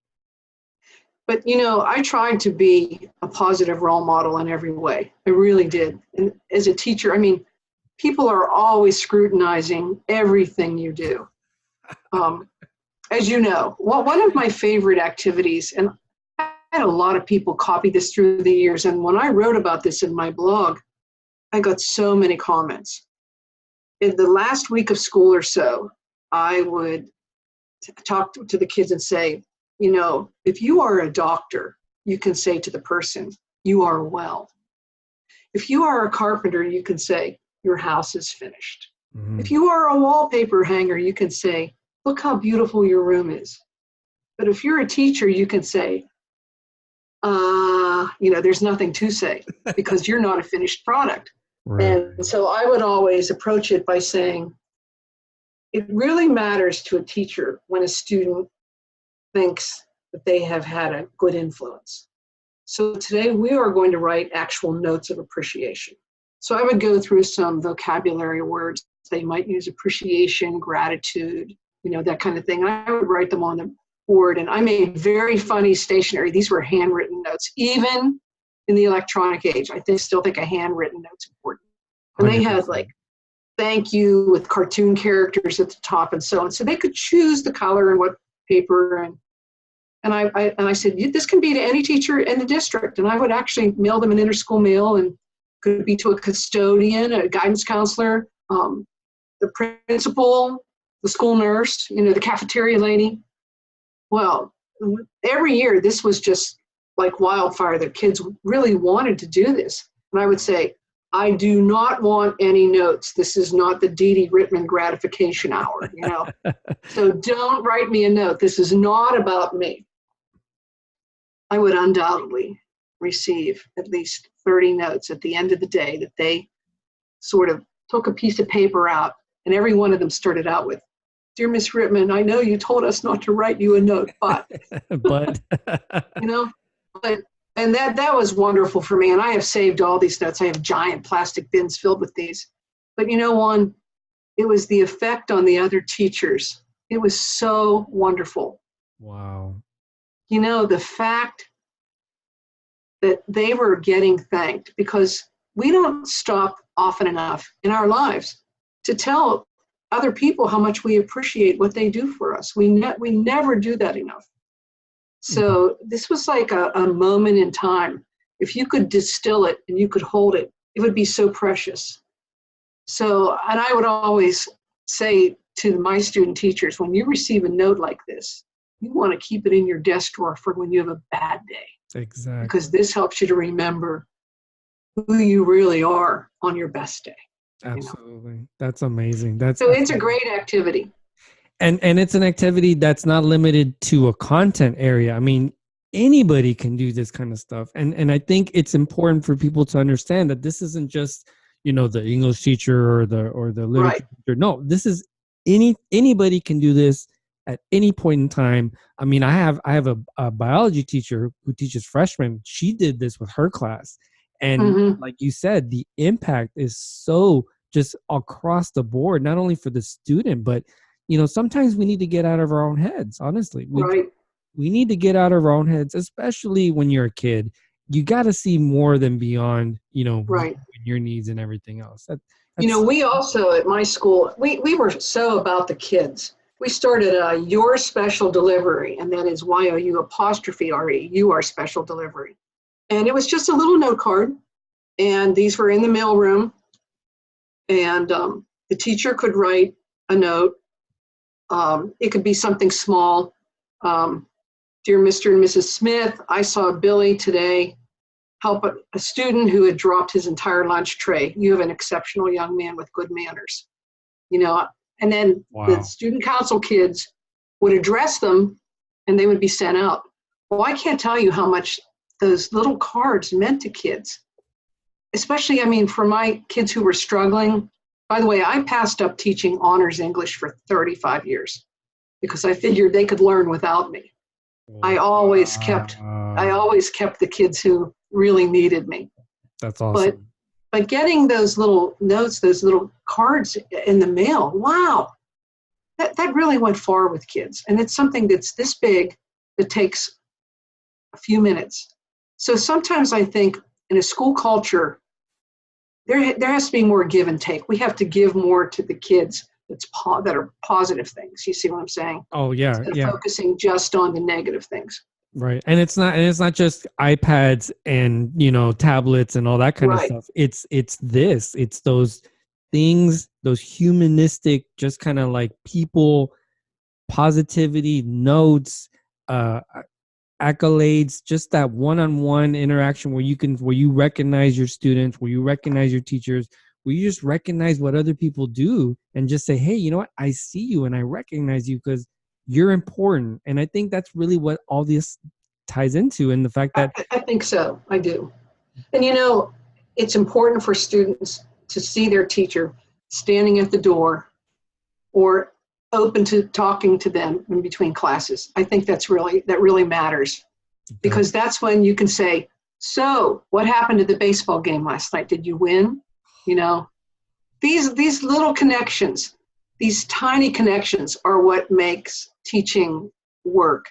But I tried to be a positive role model in every way. I really did. And as a teacher, I mean, people are always scrutinizing everything you do. As you know, one of my favorite activities, and I had a lot of people copy this through the years, and when I wrote about this in my blog, I got so many comments. In the last week of school or so, I would talk to the kids and say, if you are a doctor, you can say to the person, you are well. If you are a carpenter, you can say, your house is finished. Mm-hmm. If you are a wallpaper hanger, you can say, look how beautiful your room is. But if you're a teacher, you can say, there's nothing to say because you're not a finished product. Right. And so I would always approach it by saying, it really matters to a teacher when a student thinks that they have had a good influence. So today we are going to write actual notes of appreciation. So I would go through some vocabulary words. They might use appreciation, gratitude, that kind of thing. And I would write them on the board. And I made very funny stationery. These were handwritten notes, even in the electronic age. I still think a handwritten note's important. And 100%. They had like, thank you with cartoon characters at the top and so on. So they could choose the color and what paper. And I said, this can be to any teacher in the district. And I would actually mail them an interschool mail, and could be to a custodian, a guidance counselor, the principal, the school nurse, the cafeteria lady. Well, every year this was just like wildfire. The kids really wanted to do this. And I would say, I do not want any notes. This is not the Dede Rittman gratification hour, So don't write me a note. This is not about me. I would undoubtedly receive at least 30 notes at the end of the day that they sort of took a piece of paper out, and every one of them started out with, dear Miss Rittman, I know you told us not to write you a note, but, but, and that was wonderful for me. And I have saved all these notes. I have giant plastic bins filled with these. But one, it was the effect on the other teachers. It was so wonderful. Wow. The fact that they were getting thanked, because we don't stop often enough in our lives to tell other people how much we appreciate what they do for us. We never do that enough. So this was like a moment in time. If you could distill it and you could hold it, it would be so precious. So, and I would always say to my student teachers, when you receive a note like this, you want to keep it in your desk drawer for when you have a bad day. Exactly. Because this helps you to remember who you really are on your best day. Absolutely. That's amazing. So it's a great activity. And it's an activity that's not limited to a content area. I mean, anybody can do this kind of stuff. And I think it's important for people to understand that this isn't just, the English teacher or the literature teacher. No, this is anybody can do this at any point in time. I mean, I have a biology teacher who teaches freshmen. She did this with her class. And like you said, the impact is so just across the board, not only for the student, but, sometimes we need to get out of our own heads, honestly. We need to get out of our own heads, especially when you're a kid. You got to see more than beyond, your needs and everything else. We also, at my school, we were so about the kids. We started a Your Special Delivery, and that is YOU''RE, you are special delivery. And it was just a little note card, and these were in the mailroom, and the teacher could write a note. It could be something small. Dear Mr. and Mrs. Smith, I saw Billy today help a student who had dropped his entire lunch tray. You have an exceptional young man with good manners. And then the student council kids would address them and they would be sent out. Well, I can't tell you how much those little cards meant to kids, especially, I mean, for my kids who were struggling. By the way, I passed up teaching honors English for 35 years because I figured they could learn without me. I always kept the kids who really needed me. That's awesome. But getting those little notes, those little cards in the mail, wow, that really went far with kids. And it's something that's this big that takes a few minutes. So sometimes I think in a school culture, there has to be more give and take. We have to give more to the kids that are positive things. You see what I'm saying? Oh yeah, Instead of yeah. focusing just on the negative things. Right. And it's not just iPads and, tablets and all that kind of stuff. It's those things, those humanistic, just kind of like people, positivity, notes, accolades, just that one-on-one interaction where you recognize your students, where you recognize your teachers, where you just recognize what other people do and just say, hey, you know what? I see you and I recognize you because you're important. And I think that's really what all this ties into, and the fact that I think so. I do. And it's important for students to see their teacher standing at the door or open to talking to them in between classes. I think that really matters, because that's when you can say, so what happened to the baseball game last night? Did you win? These little connections, these tiny connections are what makes teaching work,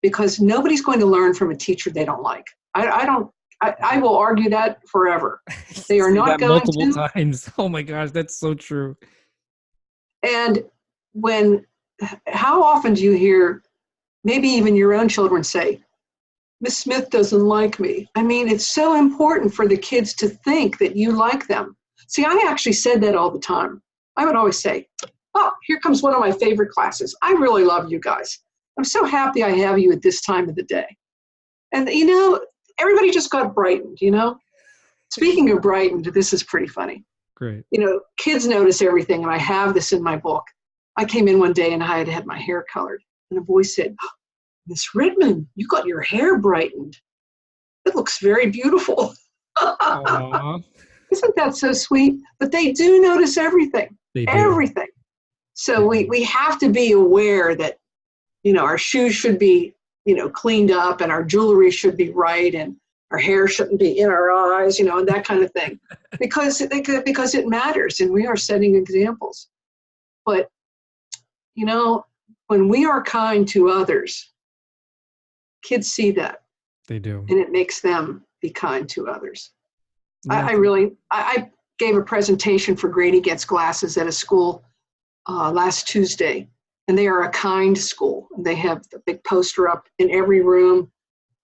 because nobody's going to learn from a teacher they don't like. I will argue that forever. They are not going multiple times. Oh my gosh, that's so true. And how often do you hear maybe even your own children say, Miss Smith doesn't like me? I mean, it's so important for the kids to think that you like them. See, I actually said that all the time. I would always say, oh, here comes one of my favorite classes. I really love you guys. I'm so happy I have you at this time of the day. And, everybody just got brightened, Speaking of brightened, this is pretty funny. Great. Kids notice everything, and I have this in my book. I came in one day and I had my hair colored, and a voice said, Miss Rittman, you got your hair brightened. It looks very beautiful. Isn't that so sweet? But they do notice everything. They do. Everything. So we have to be aware that, our shoes should be, cleaned up, and our jewelry should be right, and our hair shouldn't be in our eyes, and that kind of thing, because it matters, and we are setting examples. But, when we are kind to others, kids see that. They do. And it makes them be kind to others. I gave a presentation for Grady Gets Glasses at a school last Tuesday, and they are a kind school. They have the big poster up in every room,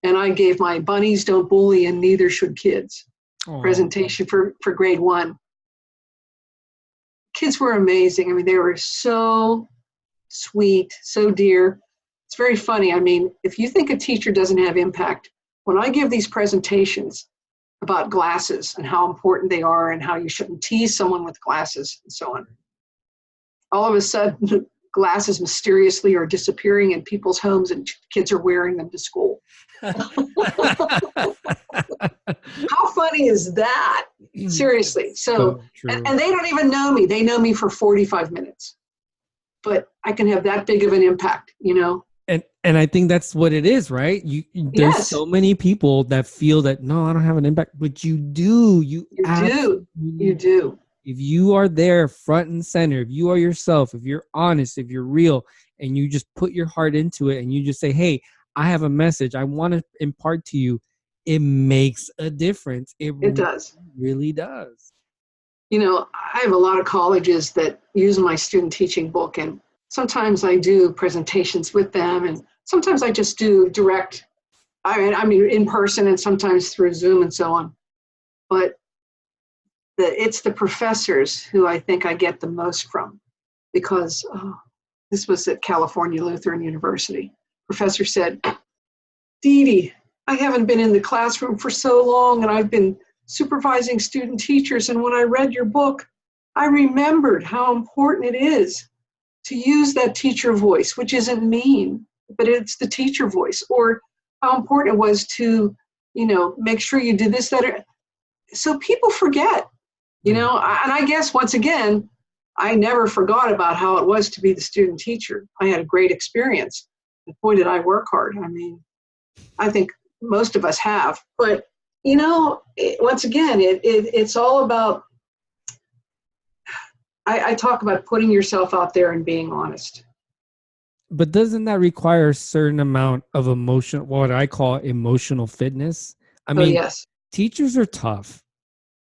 and I gave my bunnies don't bully and neither should kids presentation for grade 1. Kids were amazing. I mean, they were so sweet, so dear. It's very funny. I mean, if you think a teacher doesn't have impact, when I give these presentations about glasses and how important they are and how you shouldn't tease someone with glasses and so on, all of a sudden, glasses mysteriously are disappearing in people's homes and kids are wearing them to school. How funny is that? Seriously. So and they don't even know me. They know me for 45 minutes. But I can have that big of an impact, And I think that's what it is, right? There's so many people that feel that, no, I don't have an impact, but you do. You do. If you are there front and center, if you are yourself, if you're honest, if you're real, and you just put your heart into it and you just say, hey, I have a message I want to impart to you, it makes a difference. It does. Really does. I have a lot of colleges that use my student teaching book, and sometimes I do presentations with them, and sometimes I just do direct, I mean in person, and sometimes through Zoom and so on. But it's the professors who I think I get the most from, because this was at California Lutheran University. Professor said, Dede, I haven't been in the classroom for so long, and I've been supervising student teachers, and when I read your book, I remembered how important it is to use that teacher voice, which isn't mean, but it's the teacher voice, or how important it was to, make sure you did this, that, or, so people forget, and I guess once again, I never forgot about how it was to be the student teacher. I had a great experience. And boy, did I work hard. I mean, I think most of us have, but once again, it's all about, I talk about putting yourself out there and being honest. But doesn't that require a certain amount of emotion, what I call emotional fitness? I mean, yes. Teachers are tough.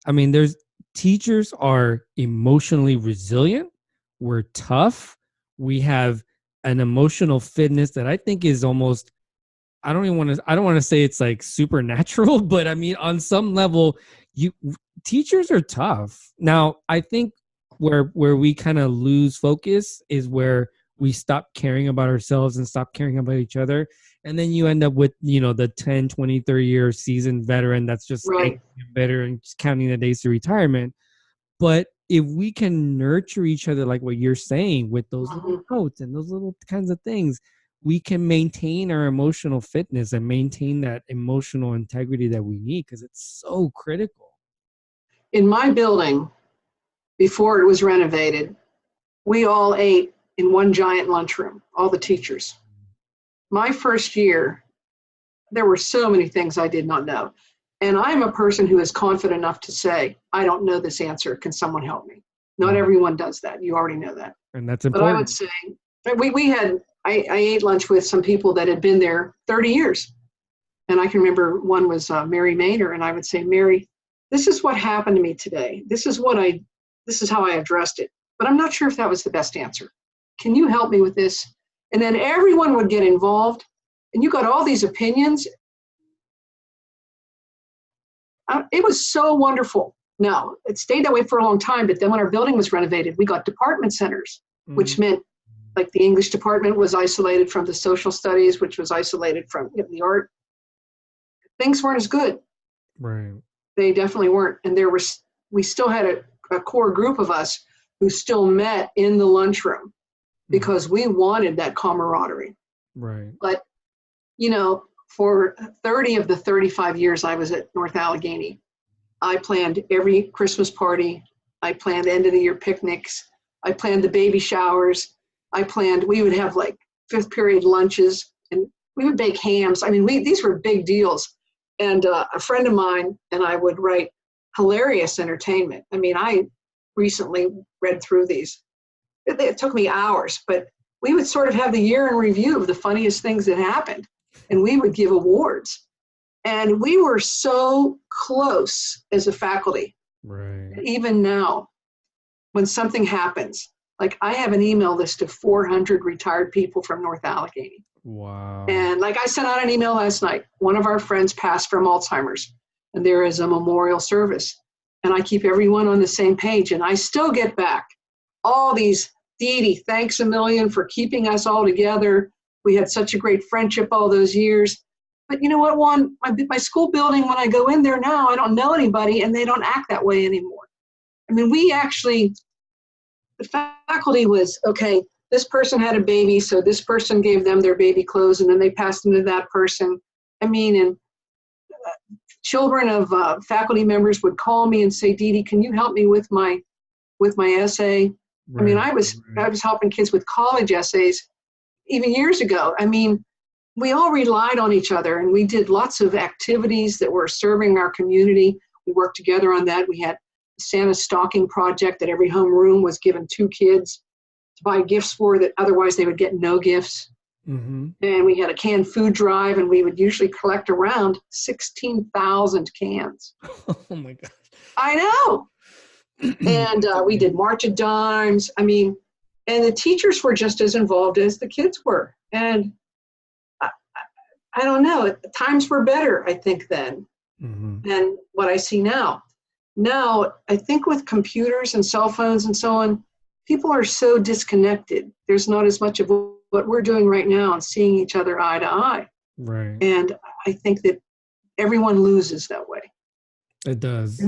I mean, teachers are emotionally resilient. We're tough. We have an emotional fitness that I think is almost, I don't want to say it's like supernatural, but I mean, on some level, teachers are tough. Now, I think where we kind of lose focus is where we stop caring about ourselves and stop caring about each other. And then you end up with, the 10, 20, 30-year seasoned veteran that's just right. better and just counting the days to retirement. But if we can nurture each other, like what you're saying, with those little notes and those little kinds of things, we can maintain our emotional fitness and maintain that emotional integrity that we need, because it's so critical. In my building, before it was renovated, we all ate in one giant lunchroom, all the teachers. My first year, there were so many things I did not know. And I'm a person who is confident enough to say, I don't know this answer. Can someone help me? Not everyone does that. You already know that. And that's important. But I would say, I ate lunch with some people that had been there 30 years. And I can remember one was Mary Maynor. And I would say, Mary, this is what happened to me today. This is how I addressed it. But I'm not sure if that was the best answer. Can you help me with this? And then everyone would get involved. And you got all these opinions. It was so wonderful. Now, it stayed that way for a long time, but then when our building was renovated, we got department centers, which meant like the English department was isolated from the social studies, which was isolated from the art. Things weren't as good. Right. They definitely weren't. And we still had a core group of us who still met in the lunchroom because we wanted that camaraderie. Right. But, for 30 of the 35 years I was at North Allegheny, I planned every Christmas party. I planned end of the year picnics. I planned the baby showers. We would have like fifth period lunches, and we would bake hams. I mean, these were big deals. And a friend of mine and I would write hilarious entertainment. I mean, I recently read through these. It took me hours, but we would sort of have the year in review of the funniest things that happened. And we would give awards. And we were so close as a faculty. Right. Even now, when something happens, like I have an email list of 400 retired people from North Allegheny. Wow. And like I sent out an email last night, one of our friends passed from Alzheimer's, and there is a memorial service. And I keep everyone on the same page. And I still get back all these, Dede, thanks a million for keeping us all together. We had such a great friendship all those years. But you know what, Juan? My school building, when I go in there now, I don't know anybody, and they don't act that way anymore. I mean, the faculty was, okay, this person had a baby, so this person gave them their baby clothes, and then they passed them to that person. I mean, and children of faculty members would call me and say, Dede, can you help me with my essay? Right. I mean, I was helping kids with college essays even years ago. I mean, we all relied on each other, and we did lots of activities that were serving our community. We worked together on that. We had a Santa stocking project that every homeroom was given 2 kids to buy gifts for that otherwise they would get no gifts. Mm-hmm. And we had a canned food drive, and we would usually collect around 16,000 cans. Oh my gosh. I know. And we did March of Dimes. I mean, and the teachers were just as involved as the kids were. And I don't know, times were better, I think, then than what I see now. Now, I think with computers and cell phones and so on, people are so disconnected. There's not as much of what we're doing right now and seeing each other eye to eye. Right. And I think that everyone loses that way. It does.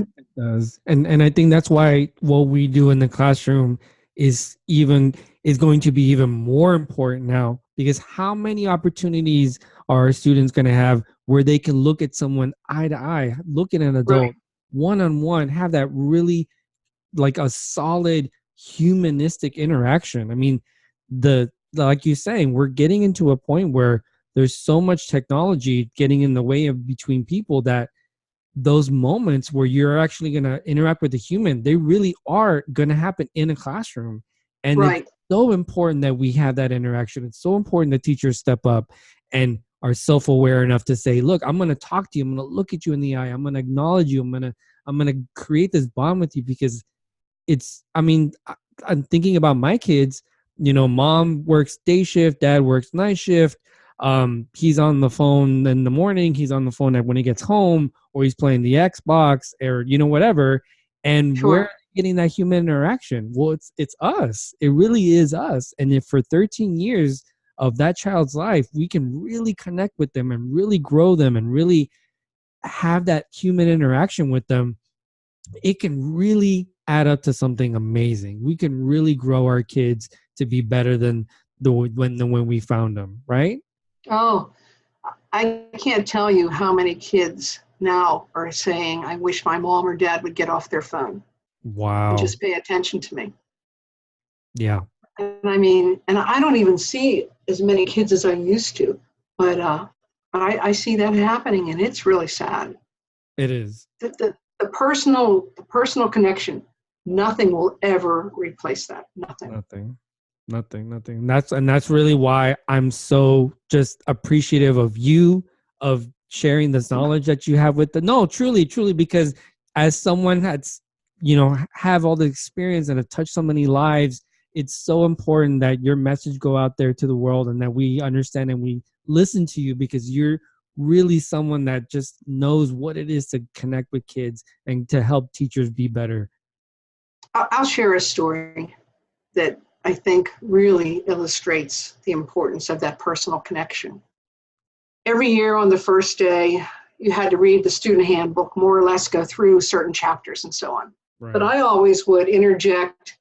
And I think that's why what we do in the classroom is even is going to be even more important now, because how many opportunities are students going to have where they can look at someone eye to eye, look at an adult Right. one-on-one, have that really like a solid humanistic interaction. I mean, the like you're saying, we're getting into a point where there's so much technology getting in the way of between people that those moments where you're actually going to interact with a human, they really are going to happen in a classroom. And it's Right. so important that we have that interaction. It's so important that teachers step up and are self-aware enough to say, look, I'm going to talk to you. I'm going to look at you in the eye. I'm going to acknowledge you. I'm going to create this bond with you, because I'm thinking about my kids, mom works day shift, dad works night shift. He's on the phone in the morning, he's on the phone when he gets home, or he's playing the Xbox, or whatever. And we're Sure. getting that human interaction. Well, it's us. It really is us. And if for 13 years of that child's life, we can really connect with them and really grow them and really have that human interaction with them, it can really add up to something amazing. We can really grow our kids to be better than when we found them, right? Oh, I can't tell you how many kids now are saying, I wish my mom or dad would get off their phone and Wow. just pay attention to me. Yeah, And I mean, and I don't even see as many kids as I used to, but I see that happening, and it's really sad. it is. The personal connection, nothing will ever replace that. Nothing. Nothing. That's really why I'm so just appreciative of you, of sharing this knowledge that you have with no, truly, because as someone that's, have all the experience and have touched so many lives, it's so important that your message go out there to the world, and that we understand and we listen to you, because you're really someone that just knows what it is to connect with kids and to help teachers be better. I'll share a story that I think really illustrates the importance of that personal connection. Every year on the first day, you had to read the student handbook, more or less go through certain chapters and so on. But Right. I always would interject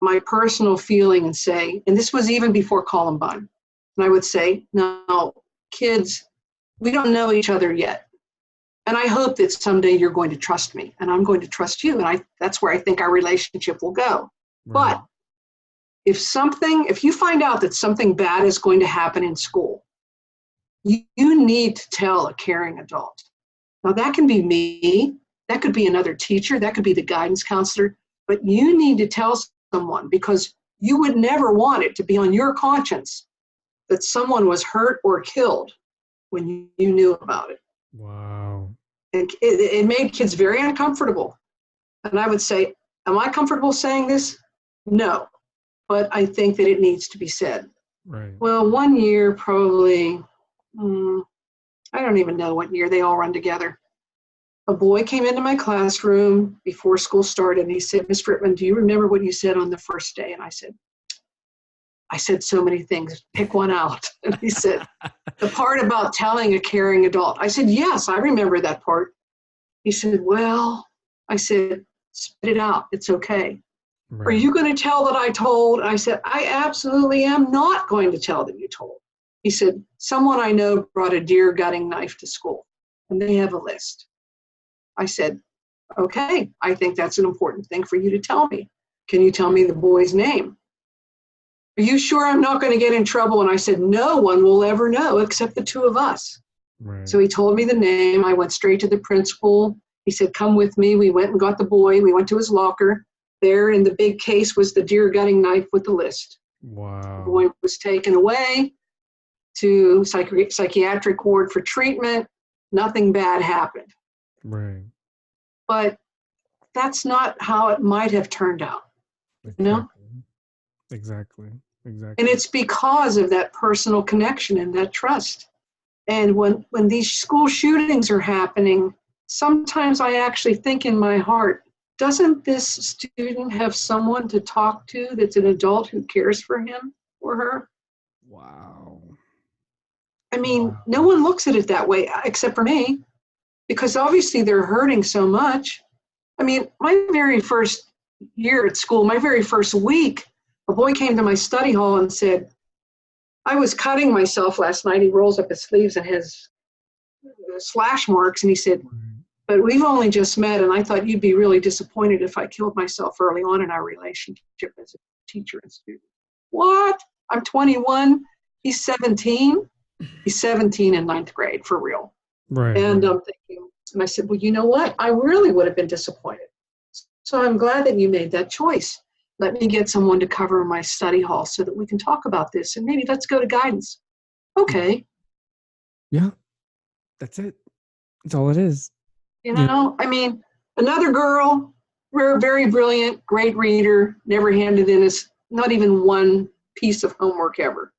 my personal feeling and say, and this was even before Columbine, and I would say, no, kids, we don't know each other yet. And I hope that someday you're going to trust me and I'm going to trust you. And that's where I think our relationship will go. Right. But if you find out that something bad is going to happen in school, you need to tell a caring adult. Now, that can be me, that could be another teacher, that could be the guidance counselor, but you need to tell someone, because you would never want it to be on your conscience that someone was hurt or killed when you knew about it. Wow. And it made kids very uncomfortable. And I would say, am I comfortable saying this? No, but I think that it needs to be said. Right. Well, one year, probably, I don't even know what year, they all run together. A boy came into my classroom before school started, and he said, Miss Rittman, do you remember what you said on the first day? And I said so many things, pick one out. And he said, the part about telling a caring adult. I said, yes, I remember that part. He said, well, I said, spit it out, it's okay. Are Right. you going to tell that I told? I said, I absolutely am not going to tell that you told. He said, someone I know brought a deer gutting knife to school, and they have a list. I said, okay, I think that's an important thing for you to tell me. Can you tell me the boy's name? Are you sure I'm not going to get in trouble? And I said, no one will ever know except the two of us. Right. So he told me the name. I went straight to the principal. He said, come with me. We went and got the boy. We went to his locker. There in the big case was the deer gutting knife with the list. Wow. The boy was taken away to psychiatric ward for treatment. Nothing bad happened. Right. But that's not how it might have turned out, Exactly. you know? Exactly. And it's because of that personal connection and that trust. And when these school shootings are happening, sometimes I actually think in my heart, doesn't this student have someone to talk to that's an adult who cares for him or her? Wow. I mean, Wow. no one looks at it that way except for me, because obviously they're hurting so much. I mean, my very first year at school, my very first week, a boy came to my study hall and said, I was cutting myself last night. He rolls up his sleeves and has slash marks. And he said, but we've only just met, and I thought you'd be really disappointed if I killed myself early on in our relationship as a teacher and student. What? I'm 21. He's 17. He's 17 in ninth grade, for real. Right. And I'm thinking, and I said, well, you know what? I really would have been disappointed. So I'm glad that you made that choice. Let me get someone to cover my study hall so that we can talk about this, and maybe let's go to guidance. Okay. Yeah. That's it. That's all it is. You know, I mean, another girl, very brilliant, great reader, never handed in not even one piece of homework ever.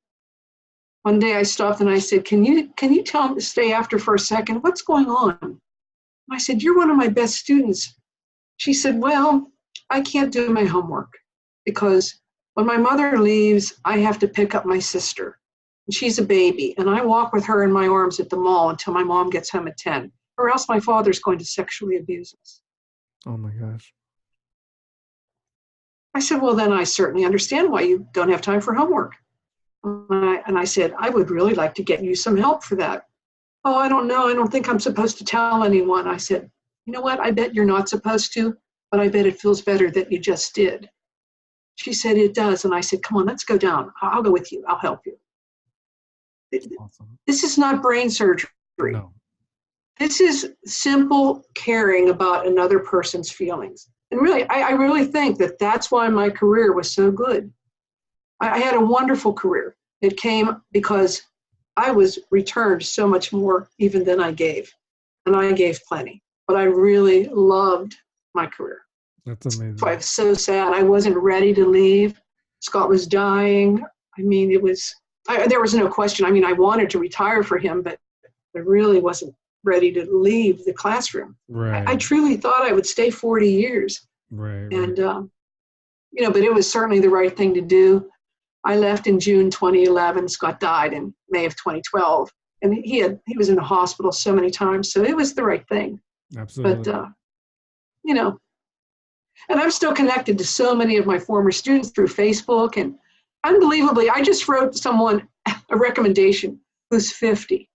One day I stopped and I said, can you tell him to stay after for a second? What's going on? I said, you're one of my best students. She said, well, I can't do my homework because when my mother leaves, I have to pick up my sister. And she's a baby, and I walk with her in my arms at the mall until my mom gets home at 10. Or else my father's going to sexually abuse us. Oh my gosh. I said, well, then I certainly understand why you don't have time for homework. And I said, I would really like to get you some help for that. Oh, I don't know. I don't think I'm supposed to tell anyone. I said, you know what? I bet you're not supposed to, but I bet it feels better that you just did. She said, it does. And I said, come on, let's go down. I'll go with you. I'll help you. Awesome. This is not brain surgery. No. This is simple caring about another person's feelings. And really, I really think that that's why my career was so good. I had a wonderful career. It came because I was returned so much more even than I gave. And I gave plenty. But I really loved my career. That's amazing. That's why I was so sad. I wasn't ready to leave. Scott was dying. I mean, there was no question. I mean, I wanted to retire for him, but I really wasn't ready to leave the classroom. Right. I truly thought I would stay 40 years. Right. And, but it was certainly the right thing to do. I left in June 2011. Scott died in May of 2012. And he was in the hospital so many times. So it was the right thing. Absolutely. But, and I'm still connected to so many of my former students through Facebook. And unbelievably, I just wrote someone a recommendation who's 50.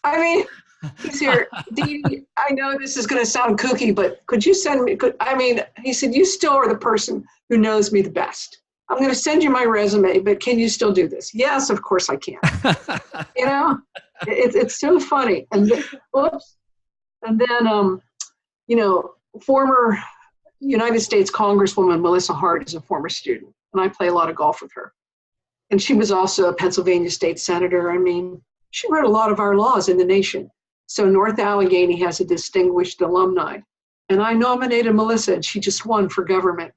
I mean, he's here. Dede, I know this is going to sound kooky, but could you send me, he said, you still are the person who knows me the best. I'm going to send you my resume, but can you still do this? Yes, of course I can. It's so funny. And then, former United States Congresswoman Melissa Hart is a former student, and I play a lot of golf with her. And she was also a Pennsylvania state senator. I mean, she wrote a lot of our laws in the nation. So North Allegheny has a distinguished alumni. And I nominated Melissa, and she just won for government.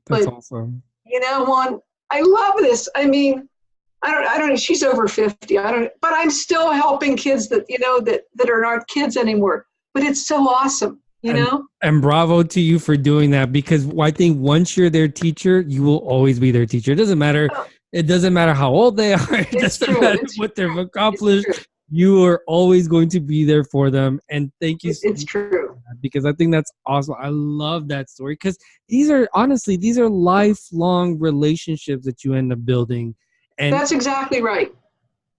That's awesome. Juan, I love this. I mean, I don't know, she's over 50. But I'm still helping kids that are not kids anymore. But it's so awesome, And bravo to you for doing that, because I think once you're their teacher, you will always be their teacher. It doesn't matter. It doesn't matter how old they are. It doesn't matter what they've accomplished. You are always going to be there for them. And thank you so much. It's true. Because I think that's awesome. I love that story, because these are lifelong relationships that you end up building. And that's exactly right.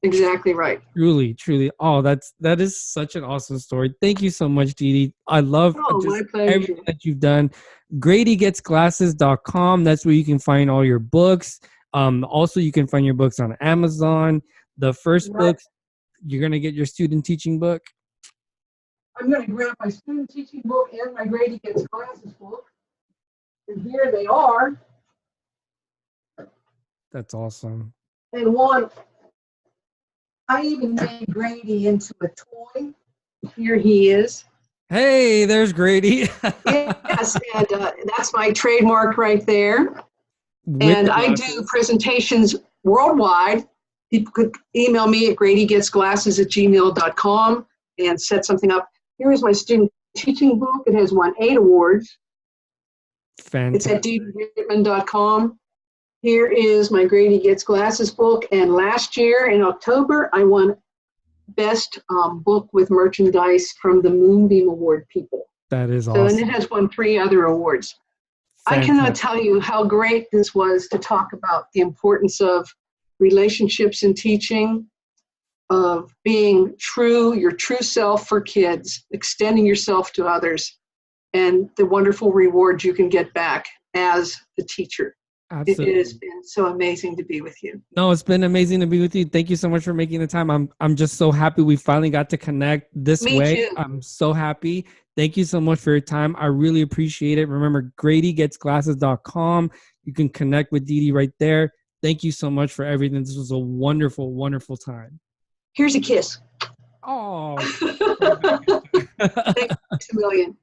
Exactly right. Truly. Oh, that is such an awesome story. Thank you so much, Dede. I love my pleasure. everything that you've done. GradyGetsGlasses.com. That's where you can find all your books. Also, you can find your books on Amazon. The first book, you're going to get your student teaching book. I'm going to grab my student teaching book and my Grady Gets Glasses book. And here they are. That's awesome. And one, I even made Grady into a toy. Here he is. Hey, there's Grady. Yes, and that's my trademark right there. And I do presentations worldwide. People could email me at gradygetsglasses@gmail.com and set something up. Here is my student teaching book. It has won 8 awards. Fantastic. It's at DedeRittman.com. Here is my Grady Gets Glasses book. And last year in October, I won Best Book with Merchandise from the Moonbeam Award people. That is awesome. And it has won 3 other awards. I cannot tell you how great this was to talk about the importance of relationships in teaching, of being your true self for kids, extending yourself to others, and the wonderful rewards you can get back as the teacher. Absolutely. It has been so amazing to be with you. No, it's been amazing to be with you. Thank you so much for making the time. I'm just so happy we finally got to connect this way. Too. I'm so happy. Thank you so much for your time. I really appreciate it. Remember, GradyGetsGlasses.com. You can connect with Dede right there. Thank you so much for everything. This was a wonderful, wonderful time. Here's a kiss. Oh. Thanks a million.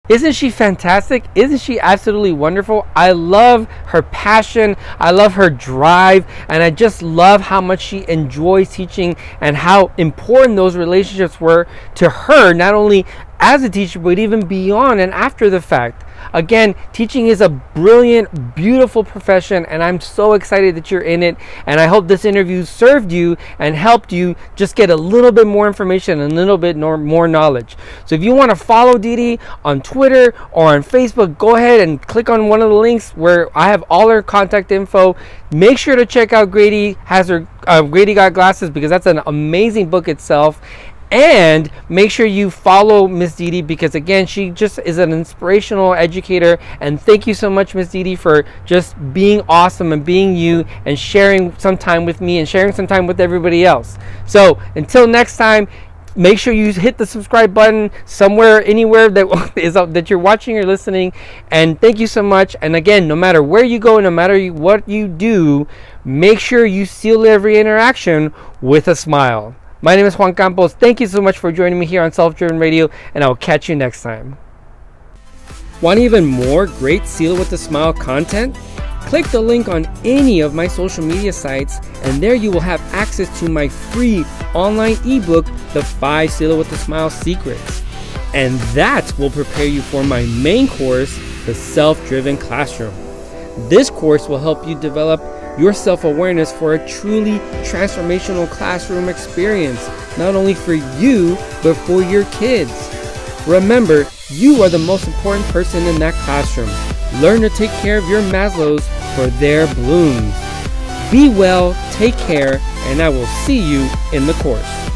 Isn't she fantastic? Isn't she absolutely wonderful? I love her passion. I love her drive. And I just love how much she enjoys teaching and how important those relationships were to her, not only as a teacher, but even beyond and after the fact. Again, teaching is a brilliant, beautiful profession, and I'm so excited that you're in it. And I hope this interview served you and helped you just get a little bit more information and a little bit more knowledge. So if you want to follow Dede on Twitter or on Facebook, go ahead and click on one of the links where I have all her contact info. Make sure to check out Grady has her Grady Got Glasses, because that's an amazing book itself. And make sure you follow Miss Dede, because again, she just is an inspirational educator. And thank you so much, Miss Dede, for just being awesome and being you and sharing some time with me and sharing some time with everybody else. So until next time, make sure you hit the subscribe button somewhere, anywhere that is that you're watching or listening. And thank you so much. And again, no matter where you go, no matter what you do, make sure you seal every interaction with a smile. My name is Juan Campos. Thank you so much for joining me here on Self-Driven Radio, and I will catch you next time. Want even more great Seal It With a Smile content? Click the link on any of my social media sites, and there you will have access to my free online ebook, The 5 Seal It With a Smile Secrets. And that will prepare you for my main course, The Self-Driven Classroom. This course will help you develop your self-awareness for a truly transformational classroom experience, not only for you, but for your kids. Remember, you are the most important person in that classroom. Learn to take care of your Maslows for their blooms. Be well, take care, and I will see you in the course.